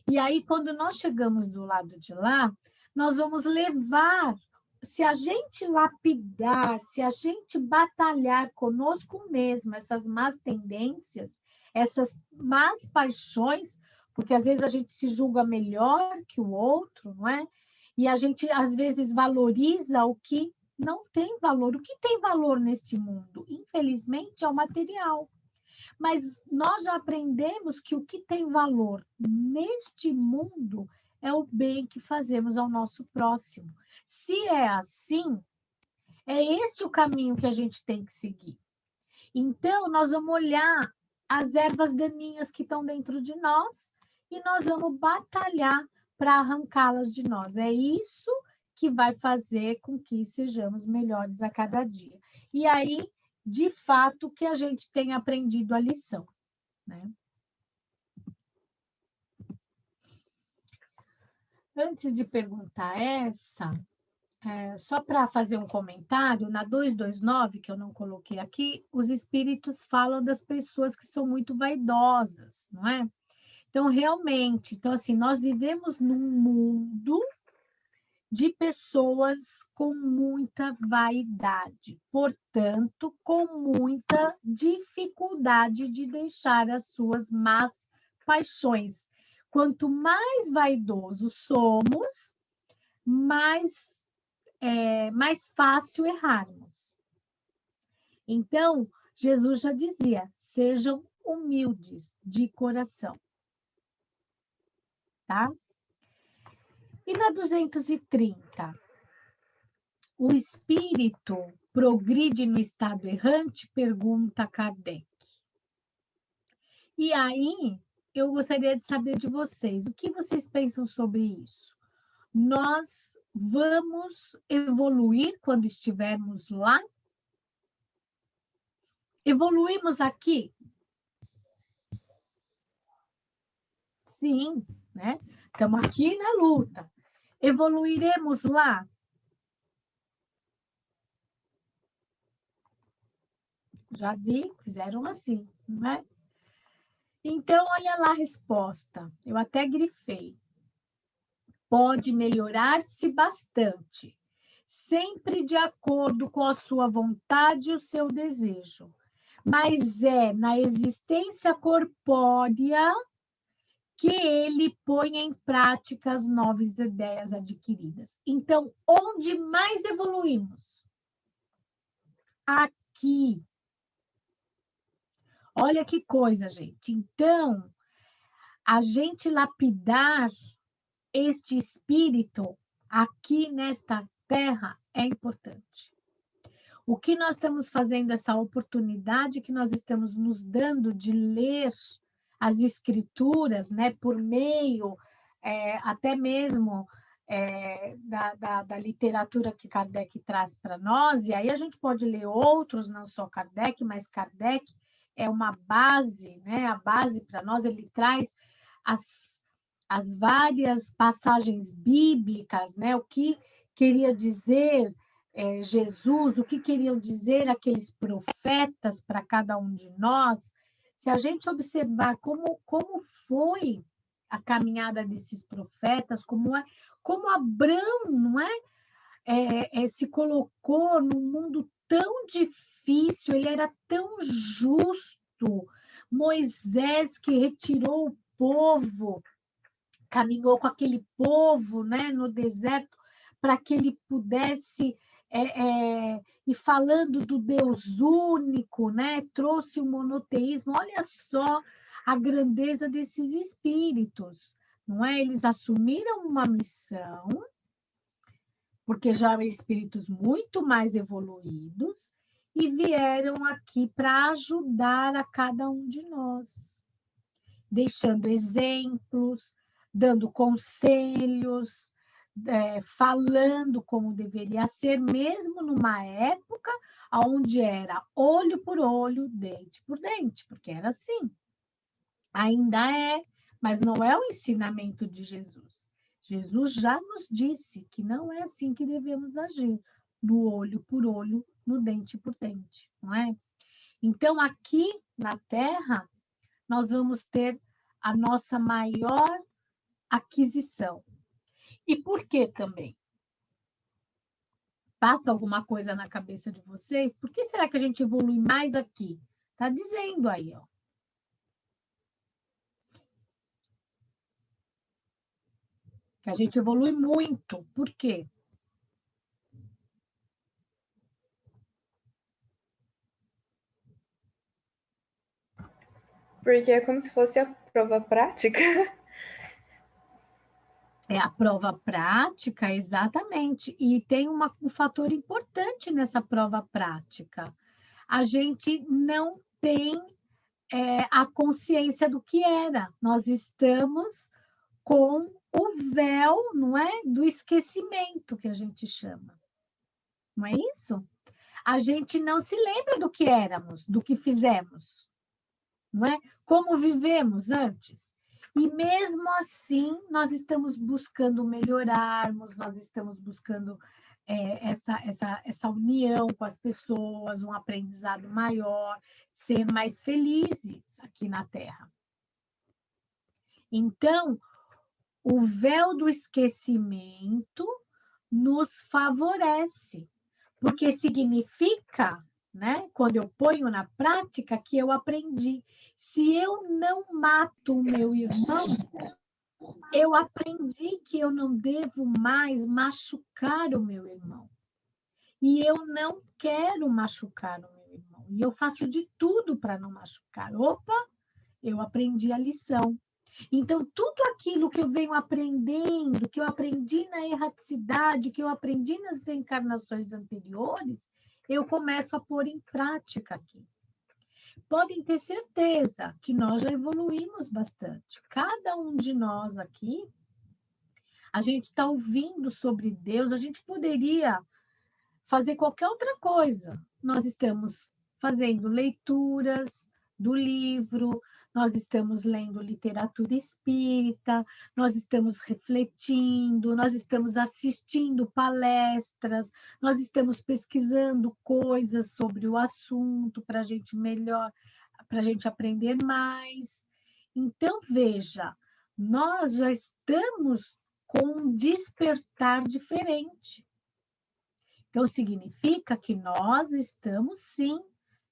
E aí, quando nós chegamos do lado de lá, nós vamos levar, se a gente lapidar, se a gente batalhar conosco mesmo, essas más tendências, essas más paixões, porque às vezes a gente se julga melhor que o outro, não é? E a gente, às vezes, valoriza o que não tem valor. O que tem valor neste mundo? Infelizmente, é o material. Mas nós já aprendemos que o que tem valor neste mundo é o bem que fazemos ao nosso próximo. Se é assim, é este o caminho que a gente tem que seguir. Então, nós vamos olhar as ervas daninhas que estão dentro de nós e nós vamos batalhar para arrancá-las de nós. É isso que vai fazer com que sejamos melhores a cada dia. E aí, de fato, que a gente tem aprendido a lição, né? Antes de perguntar essa, só para fazer um comentário, na 229, que eu não coloquei aqui, os espíritos falam das pessoas que são muito vaidosas, não é? Então, realmente, então, assim, nós vivemos num mundo de pessoas com muita vaidade, portanto, com muita dificuldade de deixar as suas más paixões. Quanto mais vaidosos somos, mais fácil errarmos. Então, Jesus já dizia, sejam humildes de coração. Tá? E na 230, o espírito progride no estado errante? Pergunta Kardec. E aí, eu gostaria de saber de vocês, o que vocês pensam sobre isso? Nós vamos evoluir quando estivermos lá? Evoluímos aqui? Sim, né? Estamos aqui na luta. Evoluiremos lá? Já vi, fizeram assim, não é? Então, olha lá a resposta. Eu até grifei. Pode melhorar-se bastante, sempre de acordo com a sua vontade e o seu desejo. Mas é na existência corpórea que ele põe em prática as novas ideias adquiridas. Então, onde mais evoluímos? Aqui. Olha que coisa, gente. Então, a gente lapidar este espírito aqui nesta terra é importante. O que nós estamos fazendo, essa oportunidade que nós estamos nos dando de ler as escrituras, né, por meio até mesmo da literatura que Kardec traz para nós, e aí a gente pode ler outros, não só Kardec, mas Kardec é uma base, né, a base para nós, ele traz as várias passagens bíblicas, né, o que queria dizer Jesus, o que queriam dizer aqueles profetas para cada um de nós. Se a gente observar como foi a caminhada desses profetas, como Abraão, não é? Se colocou num mundo tão difícil, ele era tão justo. Moisés, que retirou o povo, caminhou com aquele povo, né, no deserto, para que ele pudesse e falando do Deus único, né, trouxe o monoteísmo. Olha só a grandeza desses espíritos, não é? Eles assumiram uma missão, porque já eram espíritos muito mais evoluídos, e vieram aqui para ajudar a cada um de nós, deixando exemplos, dando conselhos, falando como deveria ser, mesmo numa época onde era olho por olho, dente por dente, porque era assim. Ainda é, mas não é o ensinamento de Jesus. Jesus já nos disse que não é assim que devemos agir, no olho por olho, no dente por dente, não é? Então, aqui na Terra, nós vamos ter a nossa maior aquisição. E por que também? Passa alguma coisa na cabeça de vocês? Por que será que a gente evolui mais aqui? Está dizendo aí, ó. Que a gente evolui muito. Por quê? Porque é como se fosse a prova prática. É a prova prática, exatamente. E tem um fator importante nessa prova prática. A gente não tem a consciência do que era. Nós estamos com o véu, não é? Do esquecimento, que a gente chama. Não é isso? A gente não se lembra do que éramos, do que fizemos, não é? Como vivemos antes. E mesmo assim, nós estamos buscando melhorarmos, nós estamos buscando essa união com as pessoas, um aprendizado maior, ser mais felizes aqui na Terra. Então, o véu do esquecimento nos favorece, porque significa, né, quando eu ponho na prática, que eu aprendi. Se eu não mato o meu irmão, eu aprendi que eu não devo mais machucar o meu irmão. E eu não quero machucar o meu irmão. E eu faço de tudo para não machucar. Opa, eu aprendi a lição. Então, tudo aquilo que eu venho aprendendo, que eu aprendi na erraticidade, que eu aprendi nas encarnações anteriores, eu começo a pôr em prática aqui. Podem ter certeza que nós já evoluímos bastante. Cada um de nós aqui, a gente está ouvindo sobre Deus, a gente poderia fazer qualquer outra coisa. Nós estamos fazendo leituras do livro, nós estamos lendo literatura espírita, nós estamos refletindo, nós estamos assistindo palestras, nós estamos pesquisando coisas sobre o assunto para a gente melhor, para a gente aprender mais. Então, veja, nós já estamos com um despertar diferente. Então, significa que nós estamos, sim,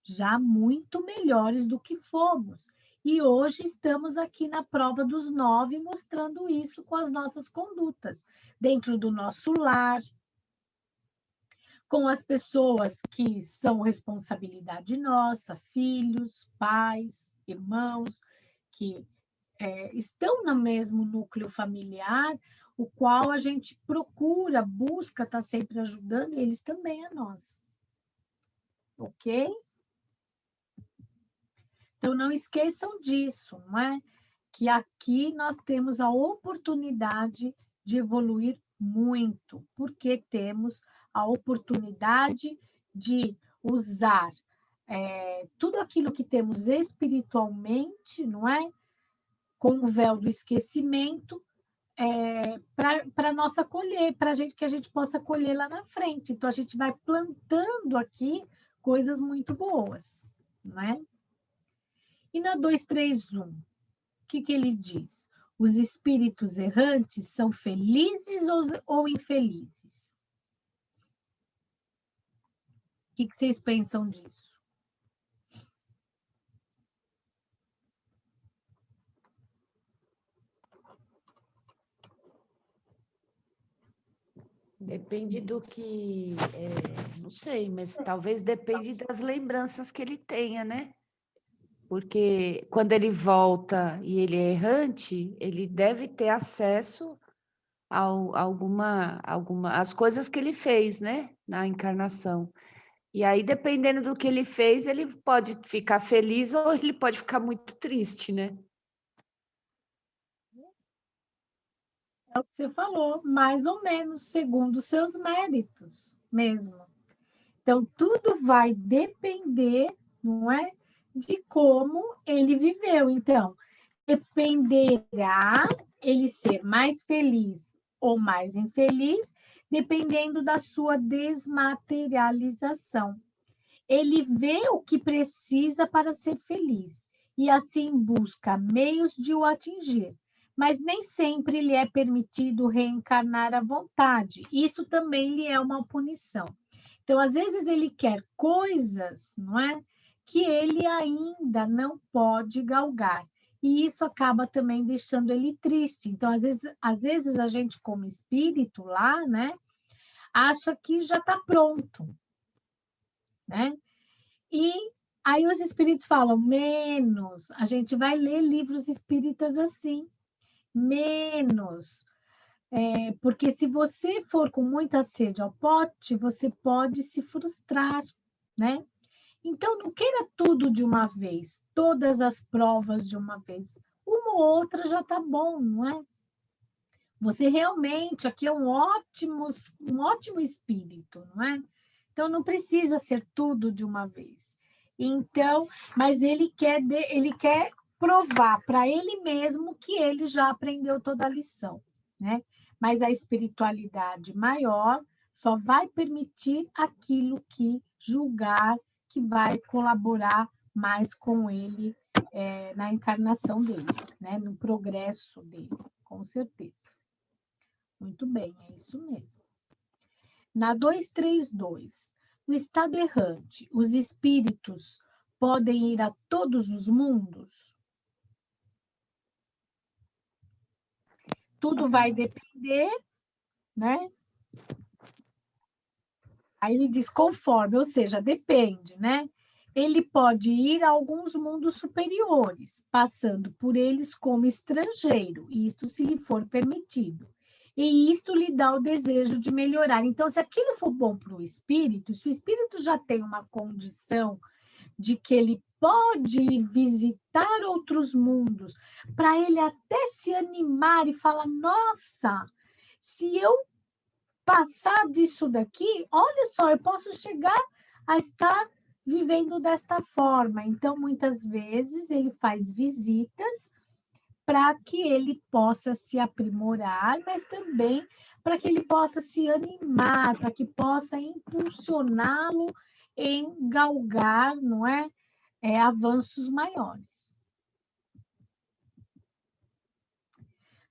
já muito melhores do que fomos. E hoje estamos aqui na prova dos 9, mostrando isso com as nossas condutas, dentro do nosso lar, com as pessoas que são responsabilidade nossa, filhos, pais, irmãos, que estão no mesmo núcleo familiar, o qual a gente procura, busca estar sempre ajudando, e eles também a nós. Ok? Então, não esqueçam disso, não é? Que aqui nós temos a oportunidade de evoluir muito, porque temos a oportunidade de usar tudo aquilo que temos espiritualmente, não é? Com o véu do esquecimento, para nossa colher, para que a gente possa colher lá na frente. Então, a gente vai plantando aqui coisas muito boas, não é? E na 231, o que ele diz? Os espíritos errantes são felizes ou infelizes? O que vocês pensam disso? Depende do que, não sei, mas talvez depende das lembranças que ele tenha, né? Porque quando ele volta e ele é errante, ele deve ter acesso a as coisas que ele fez, né? Na encarnação. E aí, dependendo do que ele fez, ele pode ficar feliz ou ele pode ficar muito triste, né? É o que você falou, mais ou menos, segundo os seus méritos mesmo. Então, tudo vai depender, não é? De como ele viveu. Então, dependerá ele ser mais feliz ou mais infeliz, dependendo da sua desmaterialização. Ele vê o que precisa para ser feliz. e assim busca meios de o atingir. Mas nem sempre lhe é permitido reencarnar à vontade. Isso também lhe é uma punição. Então, às vezes, ele quer coisas, não é? Que ele ainda não pode galgar. E isso acaba também deixando ele triste. Então, às vezes a gente, como espírito lá, né? Acha que já está pronto, né? E aí os espíritos falam, menos. A gente vai ler livros espíritas assim, menos. Porque se você for com muita sede ao pote, você pode se frustrar, né? Então, não queira tudo de uma vez, todas as provas de uma vez. Uma ou outra já está bom, não é? Você realmente aqui é um ótimo espírito, não é? Então, não precisa ser tudo de uma vez. Então, mas ele quer provar para ele mesmo que ele já aprendeu toda a lição, né? Mas a espiritualidade maior só vai permitir aquilo que julgar que vai colaborar mais com ele na encarnação dele, né? No progresso dele, com certeza. Muito bem, é isso mesmo. Na 232, no estado errante, os espíritos podem ir a todos os mundos? Tudo vai depender, né? Aí ele diz conforme, ou seja, depende, né? Ele pode ir a alguns mundos superiores, passando por eles como estrangeiro, isto se lhe for permitido. E isto lhe dá o desejo de melhorar. Então, se aquilo for bom para o espírito, se o espírito já tem uma condição de que ele pode ir visitar outros mundos, para ele até se animar e falar, nossa, se eu passar disso daqui, olha só, eu posso chegar a estar vivendo desta forma. Então, muitas vezes, ele faz visitas para que ele possa se aprimorar, mas também para que ele possa se animar, para que possa impulsioná-lo em galgar, não é? Avanços maiores.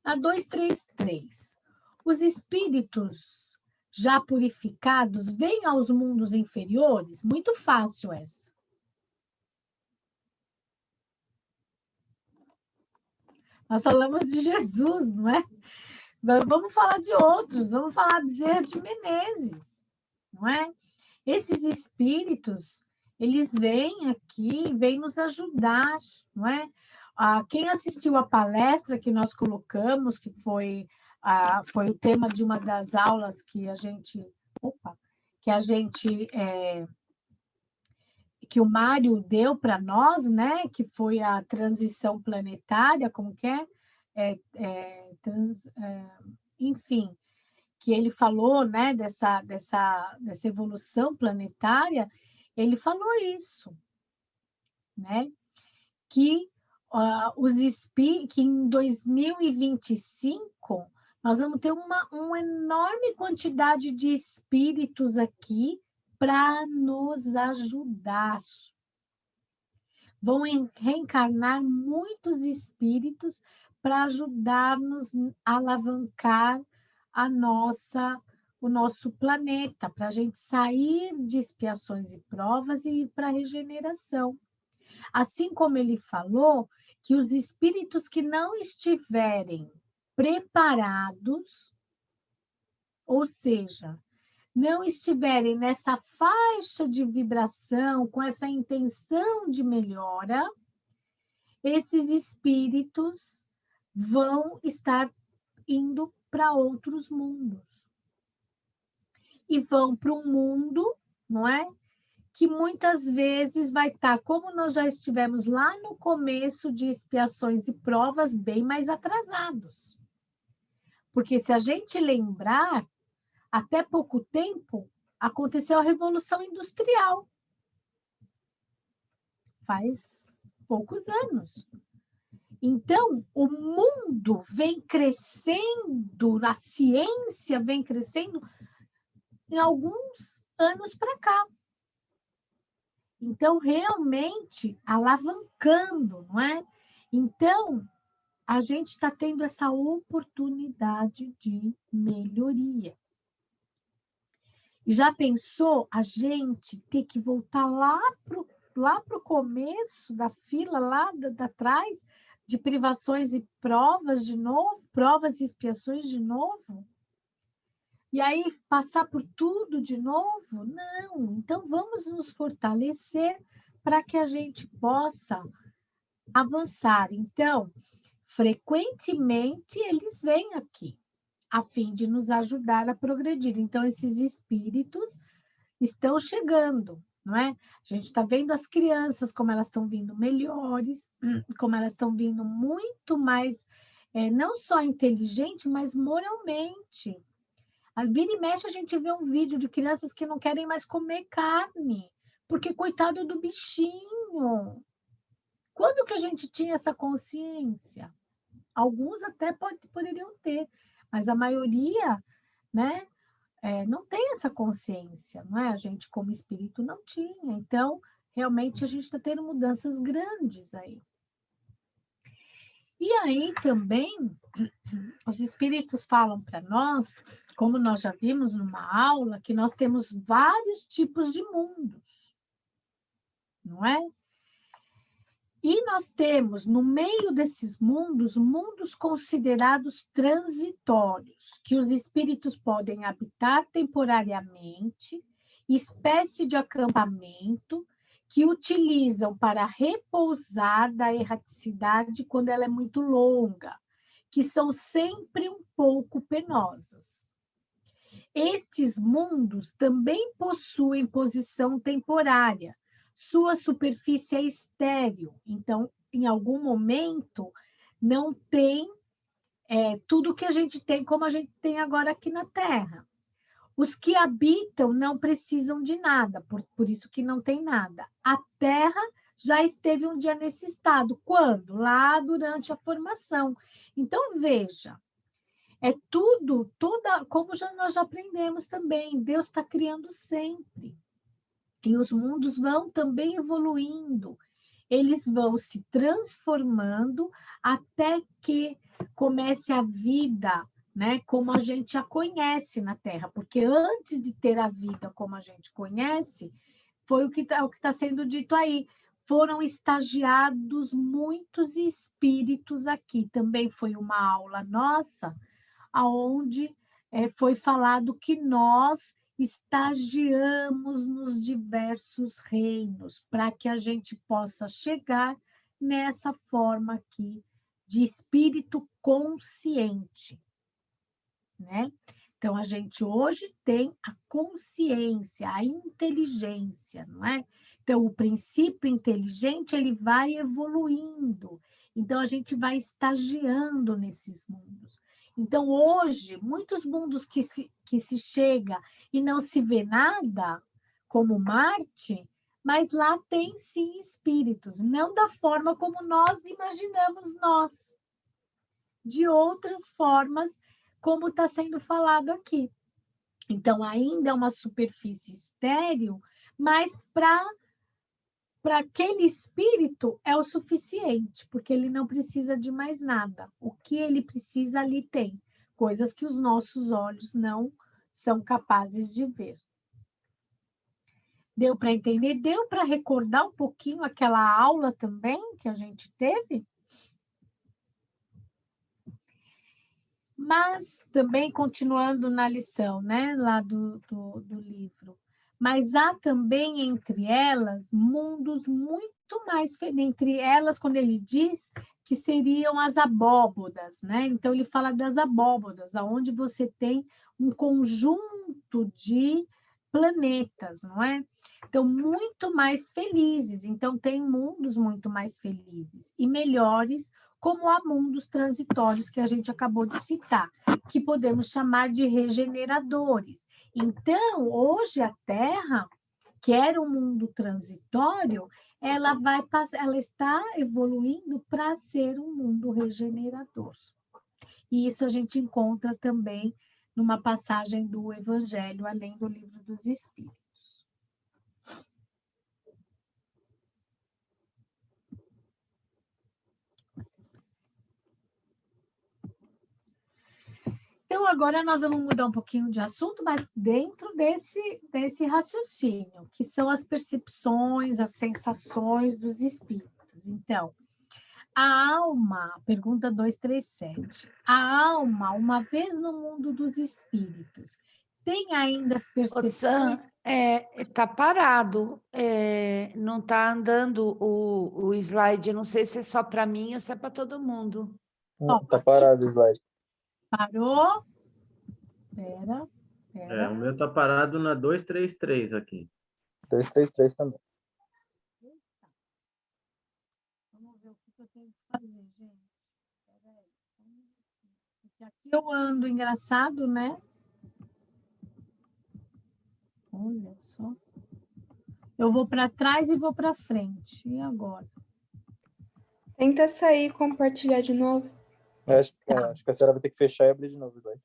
A 233. Os espíritos já purificados vêm aos mundos inferiores? Muito fácil essa. Nós falamos de Jesus, não é? Vamos falar de outros, vamos falar de Bezerra de Menezes, não é? Esses espíritos, eles vêm aqui, vêm nos ajudar, não é? Quem assistiu a palestra que nós colocamos, que foi o tema de uma das aulas que a gente, que o Mário deu para nós, né? Que foi a transição planetária, como que é? Enfim, que ele falou, né? Dessa evolução planetária, ele falou isso, né? Que que em 2025 nós vamos ter uma enorme quantidade de espíritos aqui para nos ajudar. Vão reencarnar muitos espíritos para ajudar-nos a alavancar o nosso planeta, para a gente sair de expiações e provas e ir para a regeneração. Assim como ele falou que os espíritos que não estiverem preparados, ou seja, não estiverem nessa faixa de vibração, com essa intenção de melhora, esses espíritos vão estar indo para outros mundos. E vão para um mundo, não é? Que muitas vezes vai estar, como nós já estivemos lá no começo de expiações e provas, bem mais atrasados. Porque se a gente lembrar, até pouco tempo, aconteceu a Revolução Industrial. Faz poucos anos. Então, o mundo vem crescendo, a ciência vem crescendo em alguns anos para cá. Então, realmente, alavancando, não é? Então, a gente está tendo essa oportunidade de melhoria. Já pensou a gente ter que voltar lá pro começo da fila, lá da trás, de privações e provas de novo, provas e expiações de novo? E aí passar por tudo de novo? Não. Então, vamos nos fortalecer para que a gente possa avançar. Então, frequentemente, eles vêm aqui, a fim de nos ajudar a progredir. Então, esses espíritos estão chegando, não é? A gente está vendo as crianças, como elas estão vindo melhores, como elas estão vindo muito mais, não só inteligente, mas moralmente. A vira e mexe, a gente vê um vídeo de crianças que não querem mais comer carne, porque coitado do bichinho. Quando que a gente tinha essa consciência? Alguns até poderiam ter, mas a maioria, né, não tem essa consciência, não é? A gente, como espírito, não tinha. Então, realmente, a gente está tendo mudanças grandes aí. E aí também, os espíritos falam para nós, como nós já vimos numa aula, que nós temos vários tipos de mundos, não é? E nós temos, no meio desses mundos, mundos considerados transitórios, que os espíritos podem habitar temporariamente, espécie de acampamento, que utilizam para repousar da erraticidade quando ela é muito longa, que são sempre um pouco penosas. Estes mundos também possuem posição temporária, sua superfície é estéril, então, em algum momento, não tem tudo que a gente tem, como a gente tem agora aqui na Terra. Os que habitam não precisam de nada, por isso que não tem nada. A Terra já esteve um dia nesse estado. Quando? Lá durante a formação. Então, veja, é tudo, como nós já aprendemos também, Deus está criando sempre. E os mundos vão também evoluindo, eles vão se transformando até que comece a vida, né, como a gente a conhece na Terra, porque antes de ter a vida como a gente conhece, foi o que está sendo dito aí, foram estagiados muitos espíritos aqui. Também foi uma aula nossa, onde foi falado que nós estagiamos nos diversos reinos para que a gente possa chegar nessa forma aqui de espírito consciente, né? Então, a gente hoje tem a consciência, a inteligência, não é? Então, o princípio inteligente, ele vai evoluindo. Então, a gente vai estagiando nesses mundos. Então, hoje, muitos mundos que se chega e não se vê nada, como Marte, mas lá tem sim espíritos, não da forma como nós imaginamos nós, de outras formas, como está sendo falado aqui. Então, ainda é uma superfície estéril, mas para aquele espírito é o suficiente, porque ele não precisa de mais nada. O que ele precisa ali tem, coisas que os nossos olhos não são capazes de ver. Deu para entender? Deu para recordar um pouquinho aquela aula também que a gente teve? Mas também continuando na lição, né, lá do livro. Mas há também entre elas mundos muito mais, entre elas, quando ele diz que seriam as abóbodas, né? Então ele fala das abóbodas, aonde você tem um conjunto de planetas, não é? Então, muito mais felizes. Então, tem mundos muito mais felizes e melhores, como há mundos transitórios que a gente acabou de citar, que podemos chamar de regeneradores. Então, hoje a Terra, que era um mundo transitório, ela está evoluindo para ser um mundo regenerador. E isso a gente encontra também numa passagem do Evangelho, além do Livro dos Espíritos. agora nós vamos mudar um pouquinho de assunto, mas dentro desse raciocínio, que são as percepções, as sensações dos espíritos. Então, a alma, pergunta 237, a alma, uma vez no mundo dos espíritos, tem ainda as Ô, percepções... Sam, tá parado, não tá andando o slide. Eu não sei se é só para mim ou se é para todo mundo. Tá parado o slide. Parou? Espera. O meu está parado na 233 aqui. 233 também. Vamos ver o que eu tenho que fazer, gente. Peraí. Porque aqui eu ando engraçado, né? Olha só. Eu vou para trás e vou para frente. E agora? Tenta sair e compartilhar de novo. Acho que a senhora vai ter que fechar e abrir de novo o slide.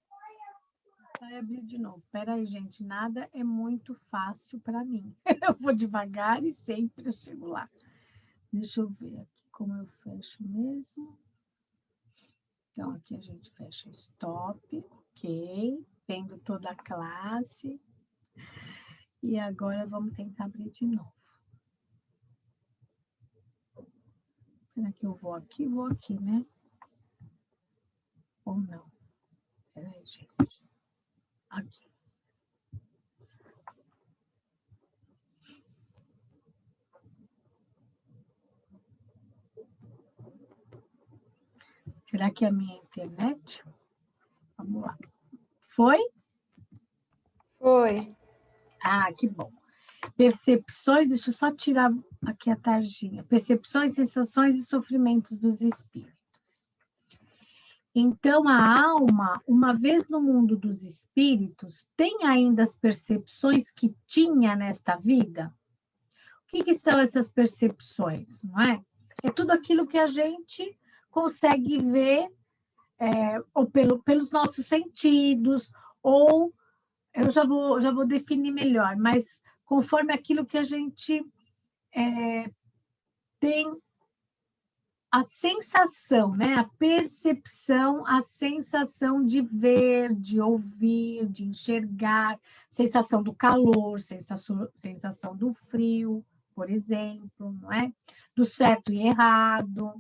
Vai abrir de novo. Peraí, gente. Nada é muito fácil para mim. Eu vou devagar e sempre eu chego lá. Deixa eu ver aqui como eu fecho mesmo. Então, aqui a gente fecha stop, ok. Vendo toda a classe. E agora vamos tentar abrir de novo. Será que eu vou aqui? Vou aqui, né? Ou não? Peraí, gente. Aqui. Será que é a minha internet? Vamos lá. Foi? Foi. Ah, que bom. Percepções, deixa eu só tirar aqui a tarjinha. Percepções, sensações e sofrimentos dos espíritos. Então, a alma, uma vez no mundo dos espíritos, tem ainda as percepções que tinha nesta vida? O que são essas percepções, não é? É tudo aquilo que a gente consegue ver ou pelos nossos sentidos, ou eu já vou definir melhor, mas conforme aquilo que a gente tem a sensação, né? A percepção, a sensação de ver, de ouvir, de enxergar, sensação do calor, sensação do frio, por exemplo, não é? Do certo e errado.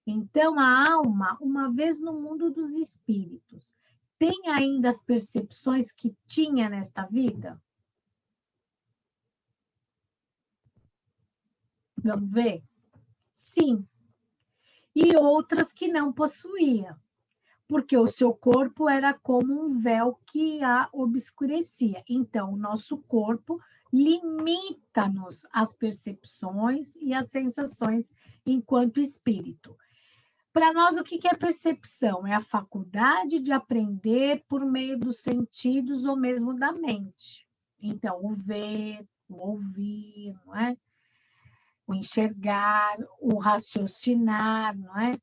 Então, a alma, uma vez no mundo dos espíritos, tem ainda as percepções que tinha nesta vida? Vamos ver? Sim. E outras que não possuía, porque o seu corpo era como um véu que a obscurecia. Então, o nosso corpo limita-nos às percepções e às sensações enquanto espírito. Para nós, o que é percepção? É a faculdade de aprender por meio dos sentidos ou mesmo da mente. Então, o ver, o ouvir, não é? O enxergar, o raciocinar, não é?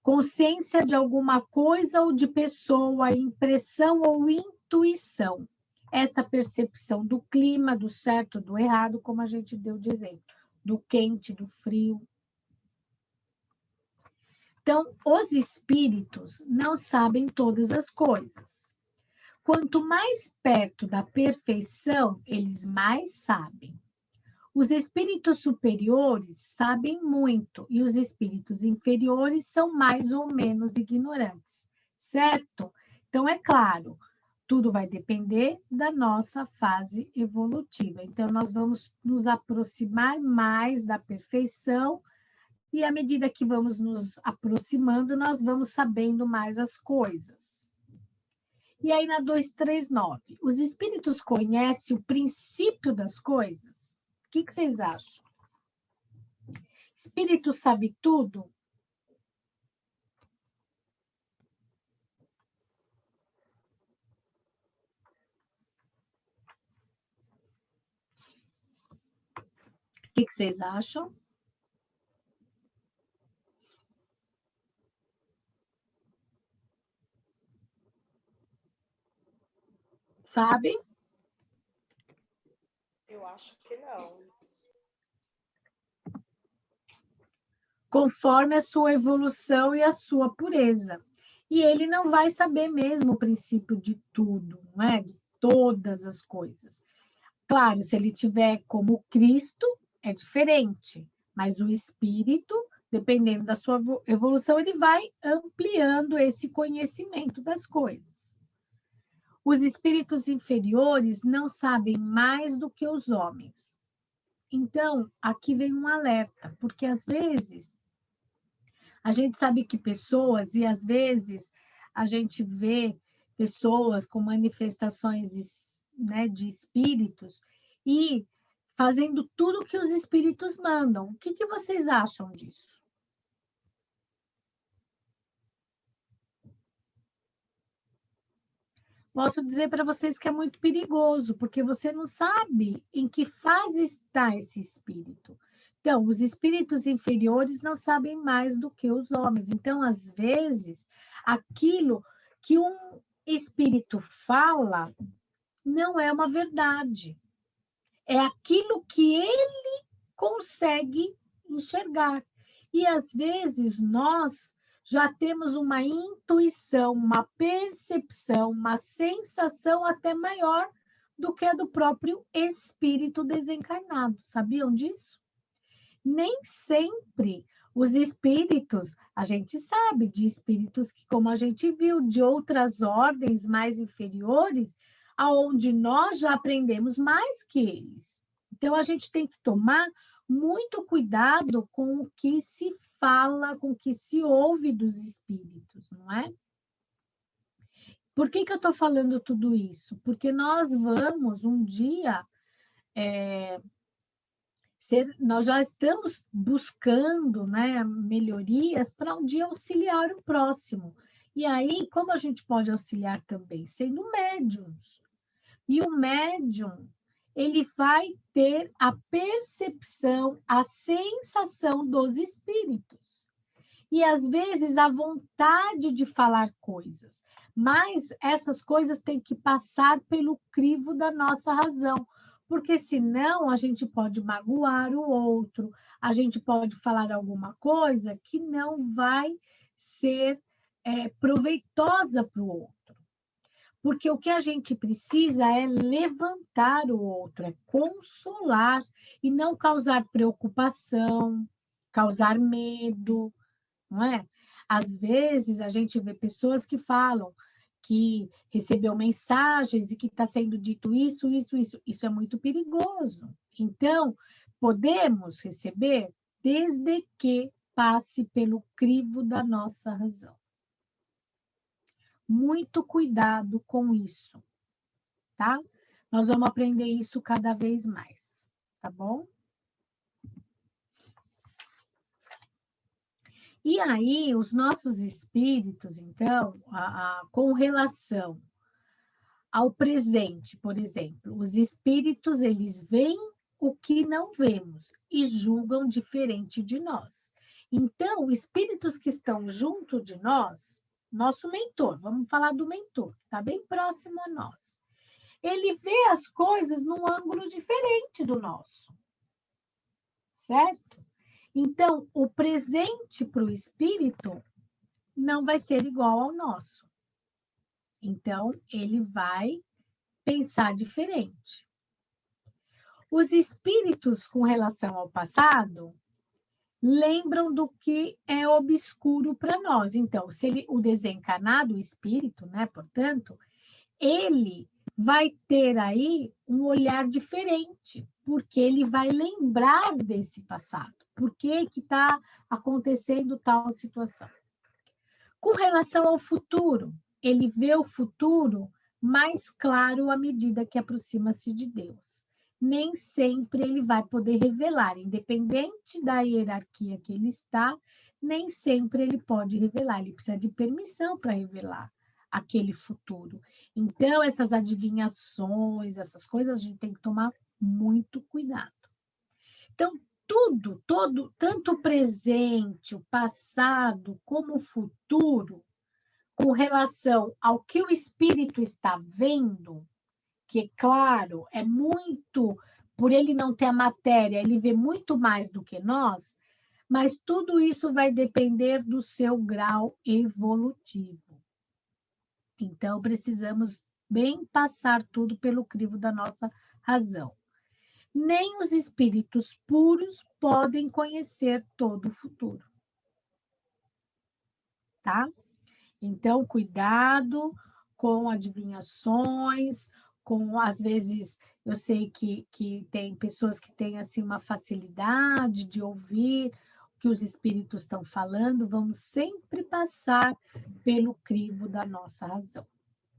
Consciência de alguma coisa ou de pessoa, impressão ou intuição. Essa percepção do clima, do certo, do errado, como a gente deu de exemplo, do quente, do frio. Então, os espíritos não sabem todas as coisas. Quanto mais perto da perfeição, eles mais sabem. Os espíritos superiores sabem muito e os espíritos inferiores são mais ou menos ignorantes, certo? Então, é claro, tudo vai depender da nossa fase evolutiva. Então, nós vamos nos aproximar mais da perfeição e, à medida que vamos nos aproximando, nós vamos sabendo mais as coisas. E aí, na 239, os espíritos conhecem o princípio das coisas? O que vocês acham? Espírito sabe tudo? O que vocês acham? Sabe? Eu acho que não. Conforme a sua evolução e a sua pureza. E ele não vai saber mesmo o princípio de tudo, não é? De todas as coisas. Claro, se ele tiver como Cristo, é diferente, mas o espírito, dependendo da sua evolução, ele vai ampliando esse conhecimento das coisas. Os espíritos inferiores não sabem mais do que os homens. Então, aqui vem um alerta, porque às vezes a gente sabe que pessoas, e às vezes a gente vê pessoas com manifestações, né, de espíritos e fazendo tudo que os espíritos mandam. O que vocês acham disso? Posso dizer para vocês que é muito perigoso, porque você não sabe em que fase está esse espírito. Então, os espíritos inferiores não sabem mais do que os homens. Então, às vezes, aquilo que um espírito fala não é uma verdade. É aquilo que ele consegue enxergar. E, às vezes, nós já temos uma intuição, uma percepção, uma sensação até maior do que a do próprio espírito desencarnado. Sabiam disso? Nem sempre os espíritos, a gente sabe de espíritos que, como a gente viu, de outras ordens mais inferiores, aonde nós já aprendemos mais que eles. Então, a gente tem que tomar muito cuidado com o que se fala, com o que se ouve dos espíritos, não é? Por que eu estou falando tudo isso? Porque nós vamos um dia... nós já estamos buscando, né, melhorias para um dia auxiliar o próximo. E aí, como a gente pode auxiliar também? Sendo médiums. E o médium, ele vai ter a percepção, a sensação dos espíritos. E, às vezes, a vontade de falar coisas. Mas essas coisas têm que passar pelo crivo da nossa razão, porque senão a gente pode magoar o outro, a gente pode falar alguma coisa que não vai ser proveitosa para o outro. Porque o que a gente precisa é levantar o outro, é consolar e não causar preocupação, causar medo, não é? Às vezes a gente vê pessoas que falam que recebeu mensagens e que está sendo dito isso. Isso é muito perigoso. Então, podemos receber desde que passe pelo crivo da nossa razão. Muito cuidado com isso, tá? Nós vamos aprender isso cada vez mais, tá bom? E aí, os nossos espíritos, então, com relação ao presente, por exemplo, os espíritos, eles veem o que não vemos e julgam diferente de nós. Então, espíritos que estão junto de nós, nosso mentor, vamos falar do mentor, que está bem próximo a nós, ele vê as coisas num ângulo diferente do nosso, certo? Então, o presente para o espírito não vai ser igual ao nosso. Então, ele vai pensar diferente. Os espíritos, com relação ao passado, lembram do que é obscuro para nós. Então, se ele, o desencarnado, o espírito, né, portanto, ele vai ter aí um olhar diferente, porque ele vai lembrar desse passado. Por que está acontecendo tal situação? Com relação ao futuro, ele vê o futuro mais claro à medida que aproxima-se de Deus. Nem sempre ele vai poder revelar, independente da hierarquia que ele está, nem sempre ele pode revelar, ele precisa de permissão para revelar aquele futuro. Então, essas adivinhações, essas coisas, a gente tem que tomar muito cuidado. Então, tudo, tanto o presente, o passado, como o futuro, com relação ao que o espírito está vendo, que, claro, é muito, por ele não ter a matéria, ele vê muito mais do que nós, mas tudo isso vai depender do seu grau evolutivo. Então, precisamos bem passar tudo pelo crivo da nossa razão. Nem os espíritos puros podem conhecer todo o futuro. Tá? Então, cuidado com adivinhações, com, às vezes, eu sei que tem pessoas que têm, assim, uma facilidade de ouvir o que os espíritos estão falando, vamos sempre passar pelo crivo da nossa razão,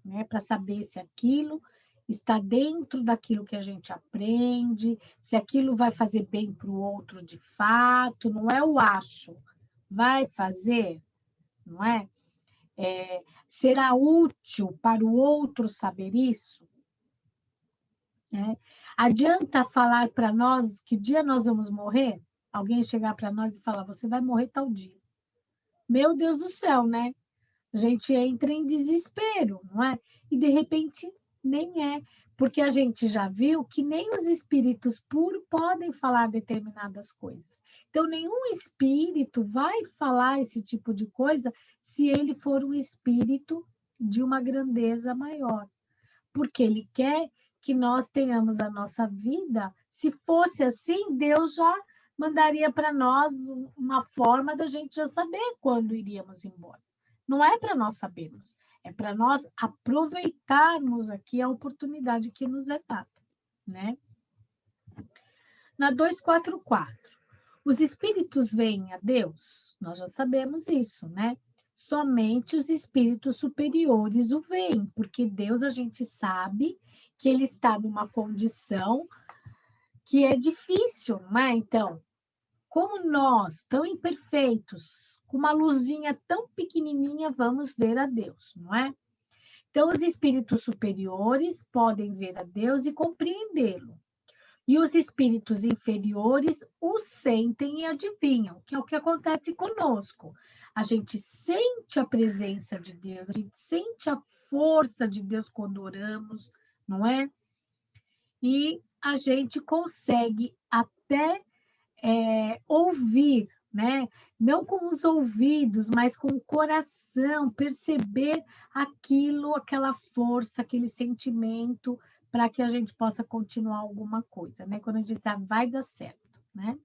né? Para saber se aquilo está dentro daquilo que a gente aprende, se aquilo vai fazer bem para o outro de fato, não é o acho, vai fazer, não é? Será útil para o outro saber isso? Adianta falar para nós que dia nós vamos morrer? Alguém chegar para nós e falar, você vai morrer tal dia. Meu Deus do céu, né? A gente entra em desespero, não é? E, de repente, nem é. Porque a gente já viu que nem os espíritos puros podem falar determinadas coisas. Então, nenhum espírito vai falar esse tipo de coisa se ele for um espírito de uma grandeza maior. Porque ele quer que nós tenhamos a nossa vida. Se fosse assim, Deus já mandaria para nós uma forma da gente já saber quando iríamos embora. Não é para nós sabermos, é para nós aproveitarmos aqui a oportunidade que nos é dada, né? Na 244, os espíritos veem a Deus? Nós já sabemos isso, né? Somente os espíritos superiores o veem, porque Deus a gente sabe que ele está numa condição que é difícil, não é? Então, como nós, tão imperfeitos, com uma luzinha tão pequenininha, vamos ver a Deus, não é? Então, os espíritos superiores podem ver a Deus e compreendê-lo. E os espíritos inferiores o sentem e adivinham, que é o que acontece conosco. A gente sente a presença de Deus, a gente sente a força de Deus quando oramos, não é? E a gente consegue até ouvir, né? Não com os ouvidos, mas com o coração, perceber aquilo, aquela força, aquele sentimento, para que a gente possa continuar alguma coisa, né? Quando a gente diz, vai dar certo, né?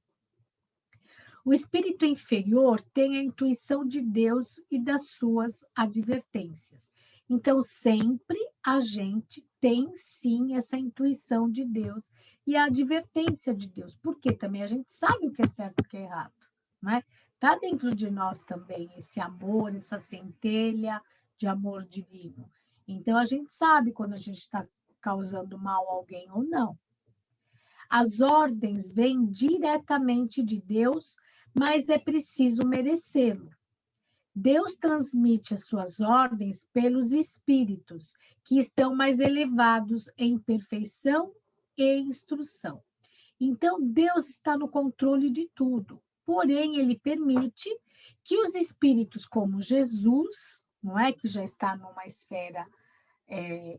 O espírito inferior tem a intuição de Deus e das suas advertências. Então, sempre a gente tem, sim, essa intuição de Deus e a advertência de Deus, porque também a gente sabe o que é certo e o que é errado, não é? Está dentro de nós também esse amor, essa centelha de amor divino. Então, a gente sabe quando a gente está causando mal a alguém ou não. As ordens vêm diretamente de Deus, mas é preciso merecê-lo. Deus transmite as suas ordens pelos espíritos, que estão mais elevados em perfeição e instrução. Então, Deus está no controle de tudo, porém, ele permite que os espíritos como Jesus, não é, que já está numa esfera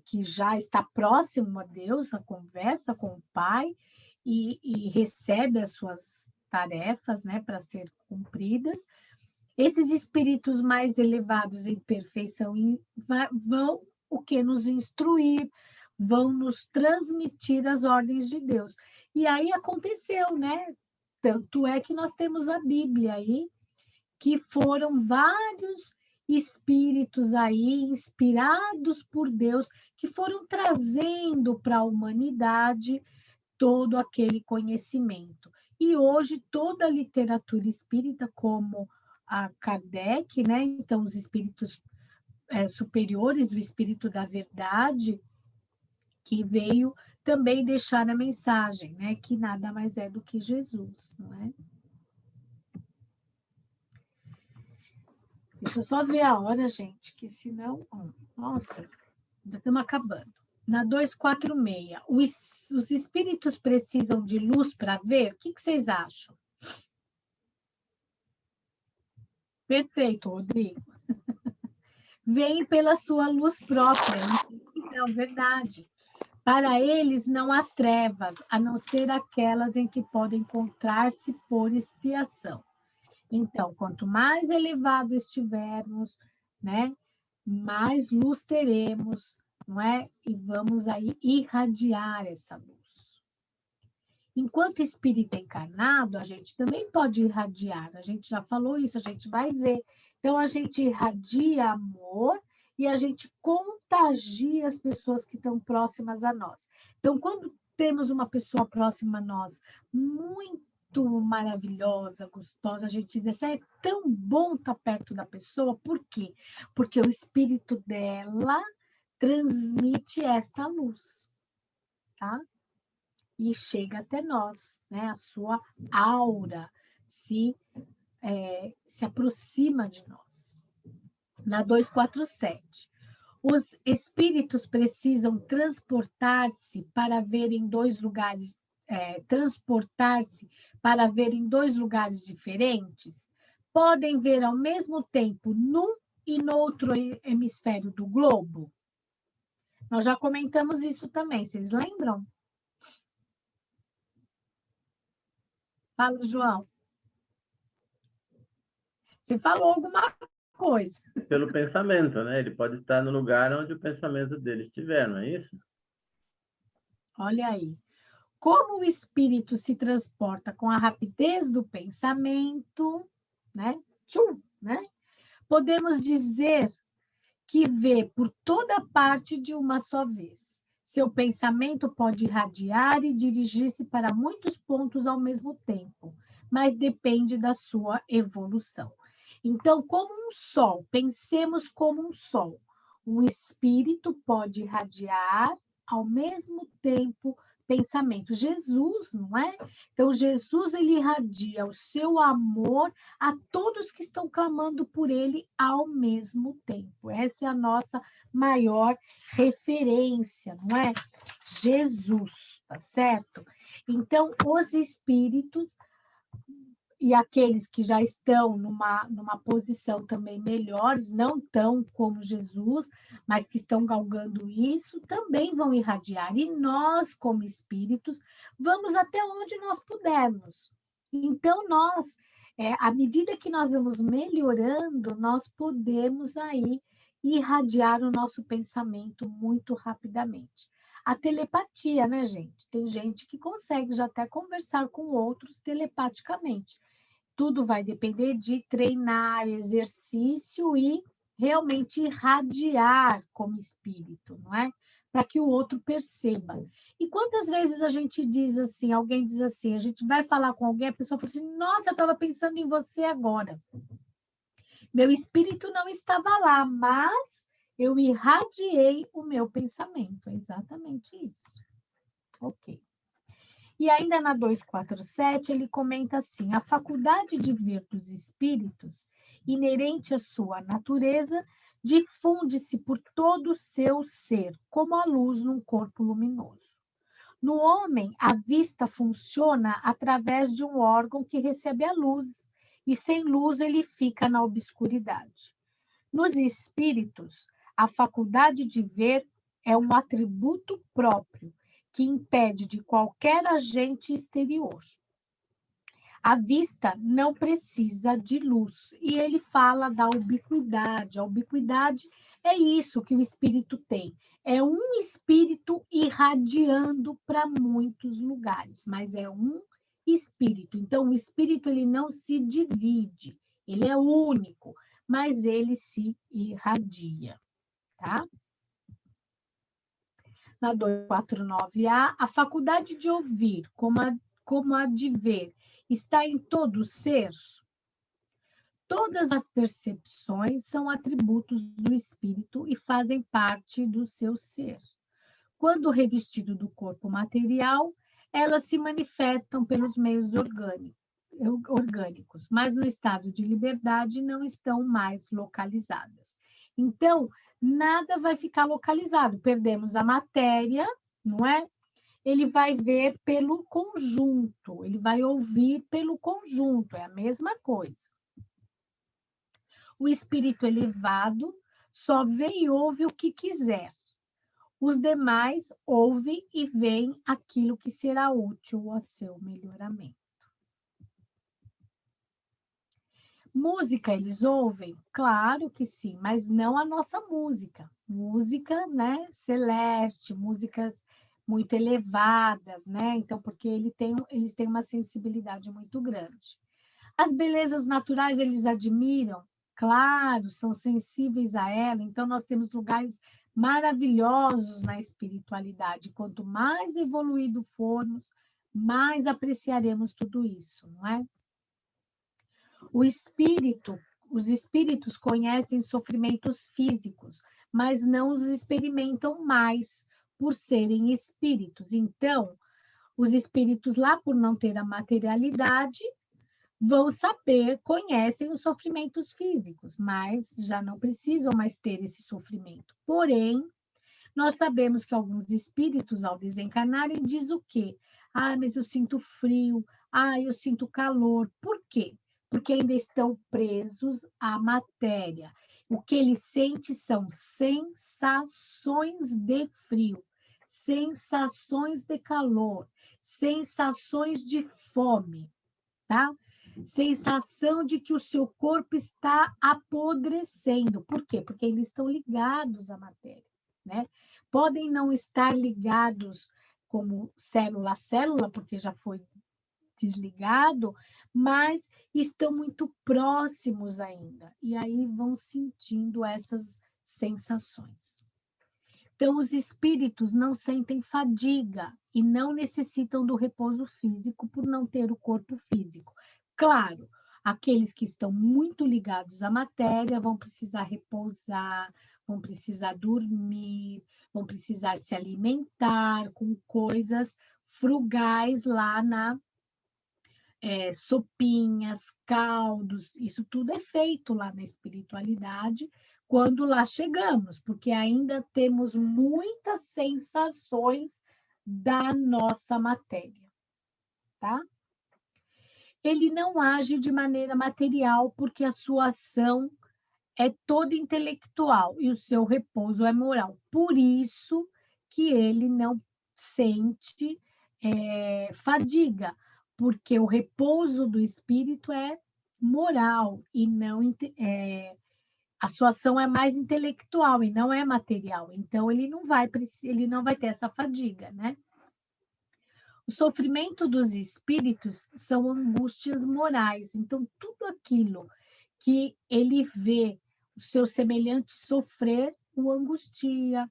que já está próximo a Deus, a conversa com o Pai, e recebe as suas tarefas, né, para ser cumpridas. Esses espíritos mais elevados em perfeição vão o que nos instruir, vão nos transmitir as ordens de Deus. E aí aconteceu, né? Tanto é que nós temos a Bíblia aí, que foram vários espíritos aí, inspirados por Deus, que foram trazendo para a humanidade todo aquele conhecimento. E hoje toda a literatura espírita, como a Kardec, né? Então, os espíritos superiores, o espírito da verdade, que veio também deixar a mensagem, né? Que nada mais é do que Jesus, não é? Deixa eu só ver a hora, gente, que senão... Nossa, já estamos acabando. Na 246, os espíritos precisam de luz para ver? O que vocês acham? Perfeito, Rodrigo. Vem pela sua luz própria. Não, verdade. Para eles não há trevas, a não ser aquelas em que podem encontrar-se por expiação. Então, quanto mais elevado estivermos, né, mais luz teremos, não é? E vamos aí irradiar essa luz. Enquanto espírito encarnado, a gente também pode irradiar. A gente já falou isso, a gente vai ver. Então, a gente irradia amor e a gente contagia as pessoas que estão próximas a nós. Então, quando temos uma pessoa próxima a nós, muito maravilhosa, gostosa, a gente diz assim, é tão bom estar perto da pessoa. Por quê? Porque o espírito dela transmite esta luz, tá? E chega até nós, né? A sua aura se aproxima de nós. Na 247, os espíritos precisam transportar-se para ver em dois lugares, transportar-se para ver em dois lugares diferentes? Podem ver ao mesmo tempo num e no outro hemisfério do globo? Nós já comentamos isso também, vocês lembram? Fala, João. Você falou alguma coisa. Pelo pensamento, né? Ele pode estar no lugar onde o pensamento dele estiver, não é isso? Olha aí. Como o espírito se transporta com a rapidez do pensamento, né? Tchum, né? Podemos dizer que vê por toda parte de uma só vez. Seu pensamento pode irradiar e dirigir-se para muitos pontos ao mesmo tempo, mas depende da sua evolução. Então, como um sol, pensemos como um sol. Um espírito pode irradiar ao mesmo tempo pensamento. Jesus, não é? Então, Jesus, ele irradia o seu amor a todos que estão clamando por ele ao mesmo tempo. Essa é a nossa maior referência, não é? Jesus, tá certo? Então, os espíritos e aqueles que já estão numa posição também melhores, não tão como Jesus, mas que estão galgando isso, também vão irradiar. E nós, como espíritos, vamos até onde nós pudermos. Então, nós, à medida que nós vamos melhorando, nós podemos aí irradiar o nosso pensamento muito rapidamente. A telepatia, né, gente? Tem gente que consegue já até conversar com outros telepaticamente. Tudo vai depender de treinar, exercício e realmente irradiar como espírito, não é? Para que o outro perceba. E quantas vezes a gente diz assim, alguém diz assim, a gente vai falar com alguém, a pessoa fala assim, nossa, eu estava pensando em você agora. Meu espírito não estava lá, mas eu irradiei o meu pensamento. É exatamente isso. Ok. E ainda na 247, ele comenta assim: a faculdade de ver dos espíritos, inerente à sua natureza, difunde-se por todo o seu ser, como a luz num corpo luminoso. No homem, a vista funciona através de um órgão que recebe a luz, e sem luz ele fica na obscuridade. Nos espíritos, a faculdade de ver é um atributo próprio, que impede de qualquer agente exterior. A vista não precisa de luz, e ele fala da ubiquidade. A ubiquidade é isso que o espírito tem. É um espírito irradiando para muitos lugares, mas é um espírito. Então, o espírito ele não se divide, ele é único, mas ele se irradia, tá? Na 249A, a faculdade de ouvir, como a de ver, está em todo o ser? Todas as percepções são atributos do espírito e fazem parte do seu ser. Quando revestido do corpo material, elas se manifestam pelos meios orgânicos, mas no estado de liberdade não estão mais localizadas. Então, nada vai ficar localizado. Perdemos a matéria, não é? Ele vai ver pelo conjunto, ele vai ouvir pelo conjunto, é a mesma coisa. O espírito elevado só vê e ouve o que quiser. Os demais ouvem e veem aquilo que será útil ao seu melhoramento. Música eles ouvem? Claro que sim, mas não a nossa música. Música, né, celeste, músicas muito elevadas, né? Então, porque eles têm uma sensibilidade muito grande. As belezas naturais eles admiram? Claro, são sensíveis a ela. Então, nós temos lugares maravilhosos na espiritualidade. Quanto mais evoluído formos, mais apreciaremos tudo isso, não é? Os espíritos conhecem sofrimentos físicos, mas não os experimentam mais por serem espíritos. Então, os espíritos lá, por não ter a materialidade, vão saber, conhecem os sofrimentos físicos, mas já não precisam mais ter esse sofrimento. Porém, nós sabemos que alguns espíritos, ao desencarnarem, diz o quê? Ah, mas eu sinto frio, ah, eu sinto calor. Por quê? Porque ainda estão presos à matéria. O que ele sente são sensações de frio, sensações de calor, sensações de fome, tá? Sensação de que o seu corpo está apodrecendo. Por quê? Porque ainda estão ligados à matéria, né? Podem não estar ligados como célula a célula, porque já foi desligado, mas estão muito próximos ainda. E aí vão sentindo essas sensações. Então, os espíritos não sentem fadiga e não necessitam do repouso físico por não ter o corpo físico. Claro, aqueles que estão muito ligados à matéria vão precisar repousar, vão precisar dormir, vão precisar se alimentar com coisas frugais lá na sopinhas, caldos, isso tudo é feito lá na espiritualidade quando lá chegamos, porque ainda temos muitas sensações da nossa matéria, tá? Ele não age de maneira material porque a sua ação é toda intelectual e o seu repouso é moral. Por isso que ele não sente fadiga, porque o repouso do espírito é moral e não a sua ação é mais intelectual e não é material. Então ele não vai ter essa fadiga, né? O sofrimento dos espíritos são angústias morais. Então tudo aquilo que ele vê o seu semelhante sofrer, o angustia,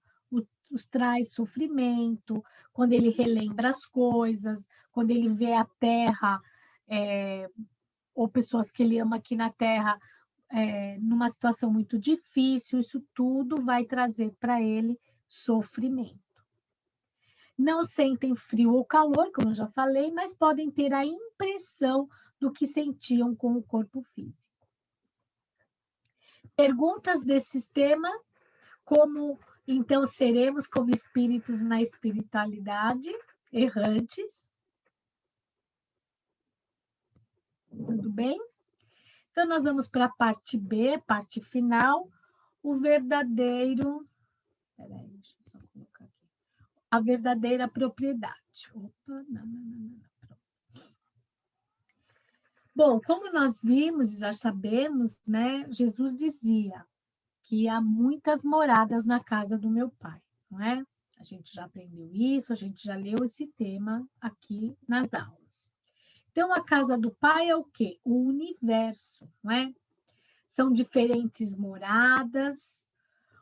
os traz sofrimento, quando ele relembra as coisas, quando ele vê a terra, ou pessoas que ele ama aqui na terra, numa situação muito difícil, isso tudo vai trazer para ele sofrimento. Não sentem frio ou calor, como eu já falei, mas podem ter a impressão do que sentiam com o corpo físico. Perguntas desse tema, como então seremos como espíritos na espiritualidade, errantes? Tudo bem? Então, nós vamos para a parte B, parte final, o verdadeiro... Peraí, deixa eu só colocar aqui. A verdadeira propriedade. Opa, não. Bom, como nós vimos e já sabemos, né, Jesus dizia que há muitas moradas na casa do meu Pai, não é? A gente já aprendeu isso, a gente já leu esse tema aqui nas aulas. Então, a casa do Pai é o quê? O universo, não é? São diferentes moradas,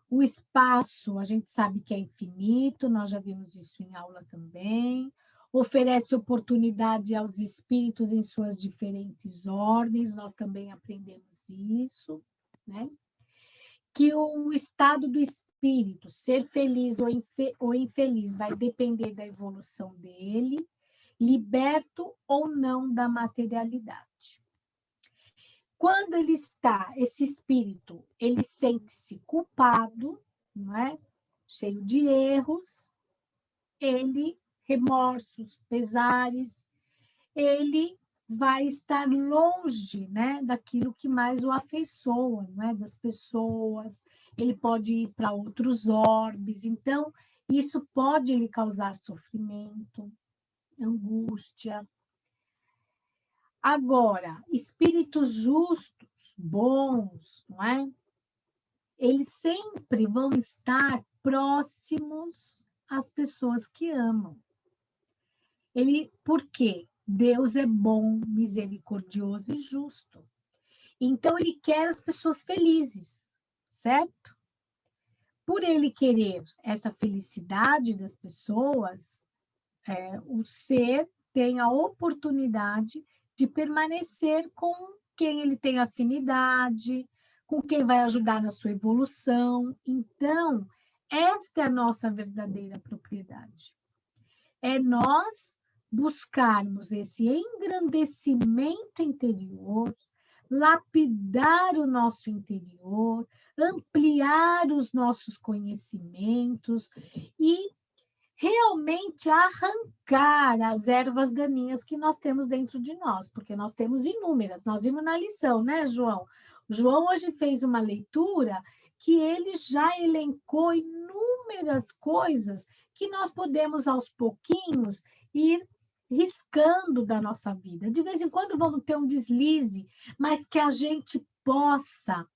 o espaço, a gente sabe que é infinito, nós já vimos isso em aula também, oferece oportunidade aos espíritos em suas diferentes ordens, nós também aprendemos isso, né? Que o estado do espírito, ser feliz ou infeliz, vai depender da evolução dele, liberto ou não da materialidade. Quando ele está, esse espírito, ele sente-se culpado, não é? Cheio de erros, remorsos, pesares, ele vai estar longe, né, daquilo que mais o afeiçoa, não é? Das pessoas, ele pode ir para outros orbes, então isso pode lhe causar sofrimento, angústia. Agora, espíritos justos, bons, não é? Eles sempre vão estar próximos às pessoas que amam. Por quê? Deus é bom, misericordioso e justo. Então, ele quer as pessoas felizes, certo? Por ele querer essa felicidade das pessoas, o ser tem a oportunidade de permanecer com quem ele tem afinidade, com quem vai ajudar na sua evolução. Então, esta é a nossa verdadeira propriedade. É nós buscarmos esse engrandecimento interior, lapidar o nosso interior, ampliar os nossos conhecimentos e realmente arrancar as ervas daninhas que nós temos dentro de nós, porque nós temos inúmeras. Nós vimos na lição, né, João? O João hoje fez uma leitura que ele já elencou inúmeras coisas que nós podemos, aos pouquinhos, ir riscando da nossa vida. De vez em quando vamos ter um deslize, mas que a gente possa,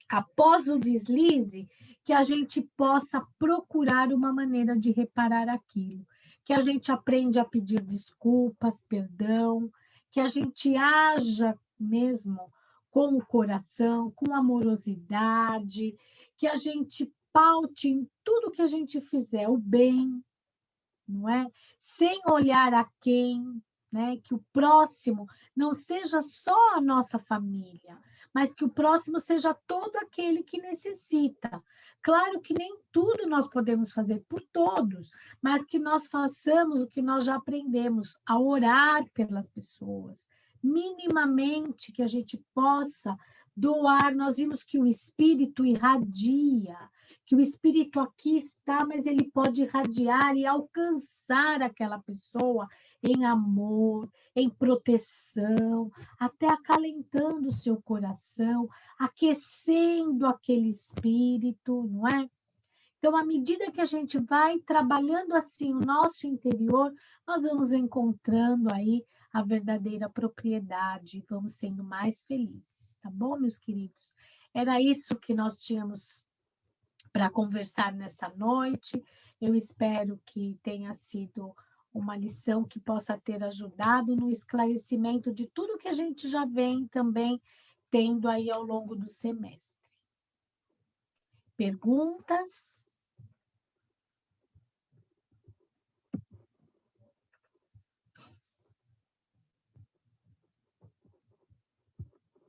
após o deslize, que a gente possa procurar uma maneira de reparar aquilo, que a gente aprende a pedir desculpas, perdão, que a gente haja mesmo com o coração, com amorosidade, que a gente paute em tudo que a gente fizer o bem, não é? Sem olhar a quem, né? Que o próximo não seja só a nossa família, mas que o próximo seja todo aquele que necessita. Claro que nem tudo nós podemos fazer por todos, mas que nós façamos o que nós já aprendemos, a orar pelas pessoas, minimamente que a gente possa doar. Nós vimos que o espírito irradia, que o espírito aqui está, mas ele pode irradiar e alcançar aquela pessoa em amor, em proteção, até acalentando o seu coração, aquecendo aquele espírito, não é? Então, à medida que a gente vai trabalhando assim o nosso interior, nós vamos encontrando aí a verdadeira propriedade, vamos sendo mais felizes, tá bom, meus queridos? Era isso que nós tínhamos para conversar nessa noite. Eu espero que tenha sido uma lição que possa ter ajudado no esclarecimento de tudo que a gente já vem também tendo aí ao longo do semestre. Perguntas?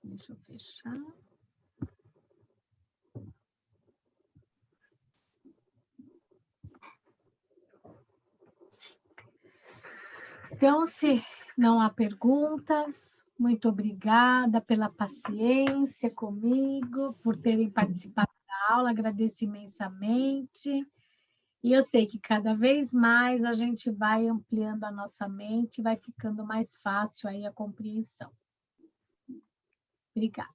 Deixa eu fechar. Então, se não há perguntas, muito obrigada pela paciência comigo, por terem participado da aula, agradeço imensamente. E eu sei que cada vez mais a gente vai ampliando a nossa mente, vai ficando mais fácil aí a compreensão. Obrigada.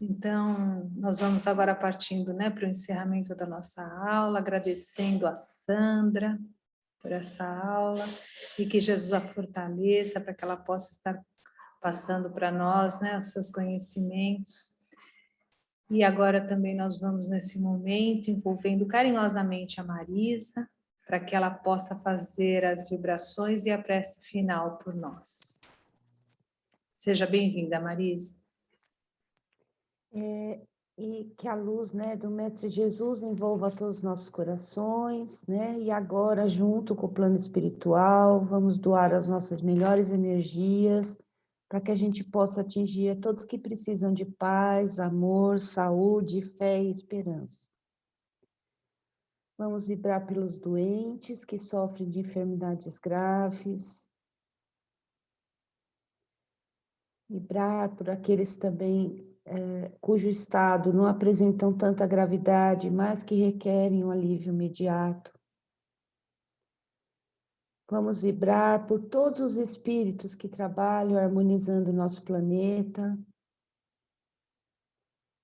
Então, nós vamos agora partindo, né, para o encerramento da nossa aula, agradecendo a Sandra por essa aula, e que Jesus a fortaleça para que ela possa estar passando para nós, né, os seus conhecimentos. E agora também nós vamos nesse momento envolvendo carinhosamente a Marisa, para que ela possa fazer as vibrações e a prece final por nós. Seja bem-vinda, Marisa. E que a luz, né, do Mestre Jesus envolva todos os nossos corações, né? E agora, junto com o plano espiritual, vamos doar as nossas melhores energias para que a gente possa atingir a todos que precisam de paz, amor, saúde, fé e esperança. Vamos vibrar pelos doentes que sofrem de enfermidades graves, vibrar por aqueles também cujo estado não apresentam tanta gravidade, mas que requerem um alívio imediato. Vamos vibrar por todos os espíritos que trabalham harmonizando o nosso planeta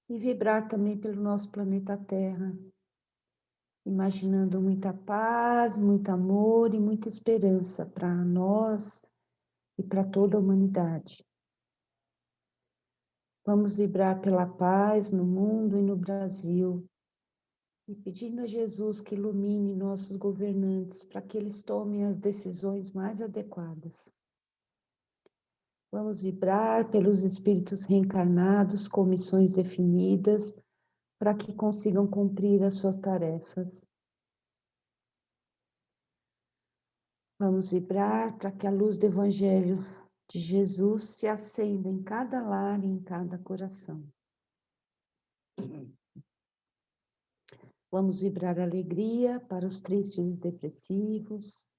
e vibrar também pelo nosso planeta Terra, imaginando muita paz, muito amor e muita esperança para nós e para toda a humanidade. Vamos vibrar pela paz no mundo e no Brasil. E pedindo a Jesus que ilumine nossos governantes para que eles tomem as decisões mais adequadas. Vamos vibrar pelos espíritos reencarnados com missões definidas para que consigam cumprir as suas tarefas. Vamos vibrar para que a luz do Evangelho de Jesus se acenda em cada lar e em cada coração. Vamos vibrar alegria para os tristes e depressivos.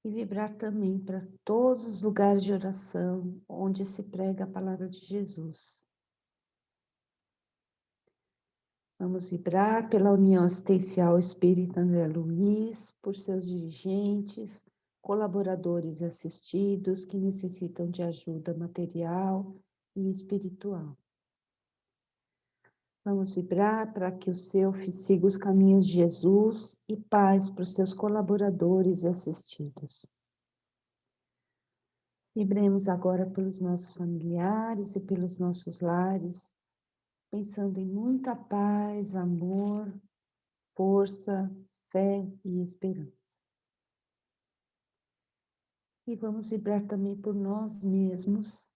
E vibrar também para todos os lugares de oração onde se prega a palavra de Jesus. Vamos vibrar pela União Assistencial Espírita André Luiz, por seus dirigentes, colaboradores e assistidos que necessitam de ajuda material e espiritual. Vamos vibrar para que o CELF siga os caminhos de Jesus e paz para os seus colaboradores e assistidos. Vibremos agora pelos nossos familiares e pelos nossos lares, pensando em muita paz, amor, força, fé e esperança. E vamos vibrar também por nós mesmos,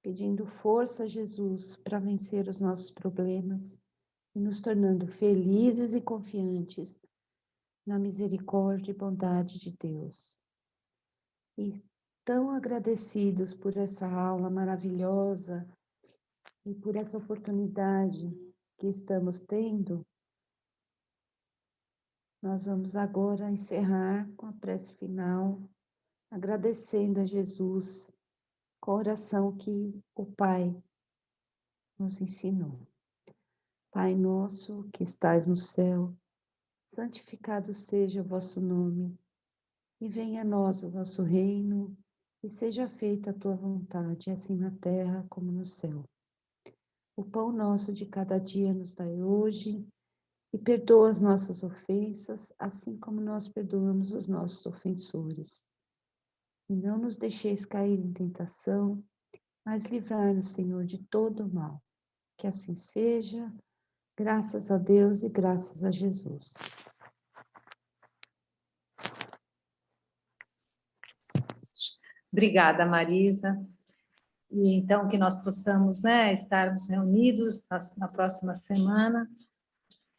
pedindo força a Jesus para vencer os nossos problemas e nos tornando felizes e confiantes na misericórdia e bondade de Deus. E tão agradecidos por essa aula maravilhosa e por essa oportunidade que estamos tendo, nós vamos agora encerrar com a prece final, agradecendo a Jesus com a oração que o Pai nos ensinou. Pai nosso que estais no céu, santificado seja o vosso nome, e venha a nós o vosso reino, e seja feita a tua vontade, assim na terra como no céu. O pão nosso de cada dia nos dai hoje, e perdoa as nossas ofensas, assim como nós perdoamos os nossos ofensores. E não nos deixeis cair em tentação, mas livrai-nos, Senhor, de todo o mal. Que assim seja, graças a Deus e graças a Jesus. Obrigada, Marisa. E então que nós possamos, né, estarmos reunidos na próxima semana,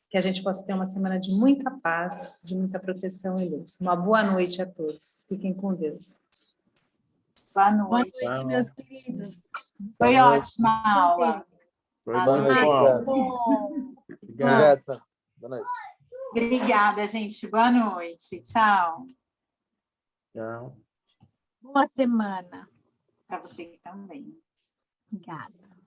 que a gente possa ter uma semana de muita paz, de muita proteção e luz. Uma boa noite a todos. Fiquem com Deus. Boa Boa noite. noite, meus queridos. Foi Boa noite. ótima a aula. Foi Boa bom, noite, pessoal. Bom. Obrigado. Obrigado, Sam. Boa noite. Obrigada, gente. Boa noite. Tchau. Tchau. Boa semana. Para você também. Obrigada.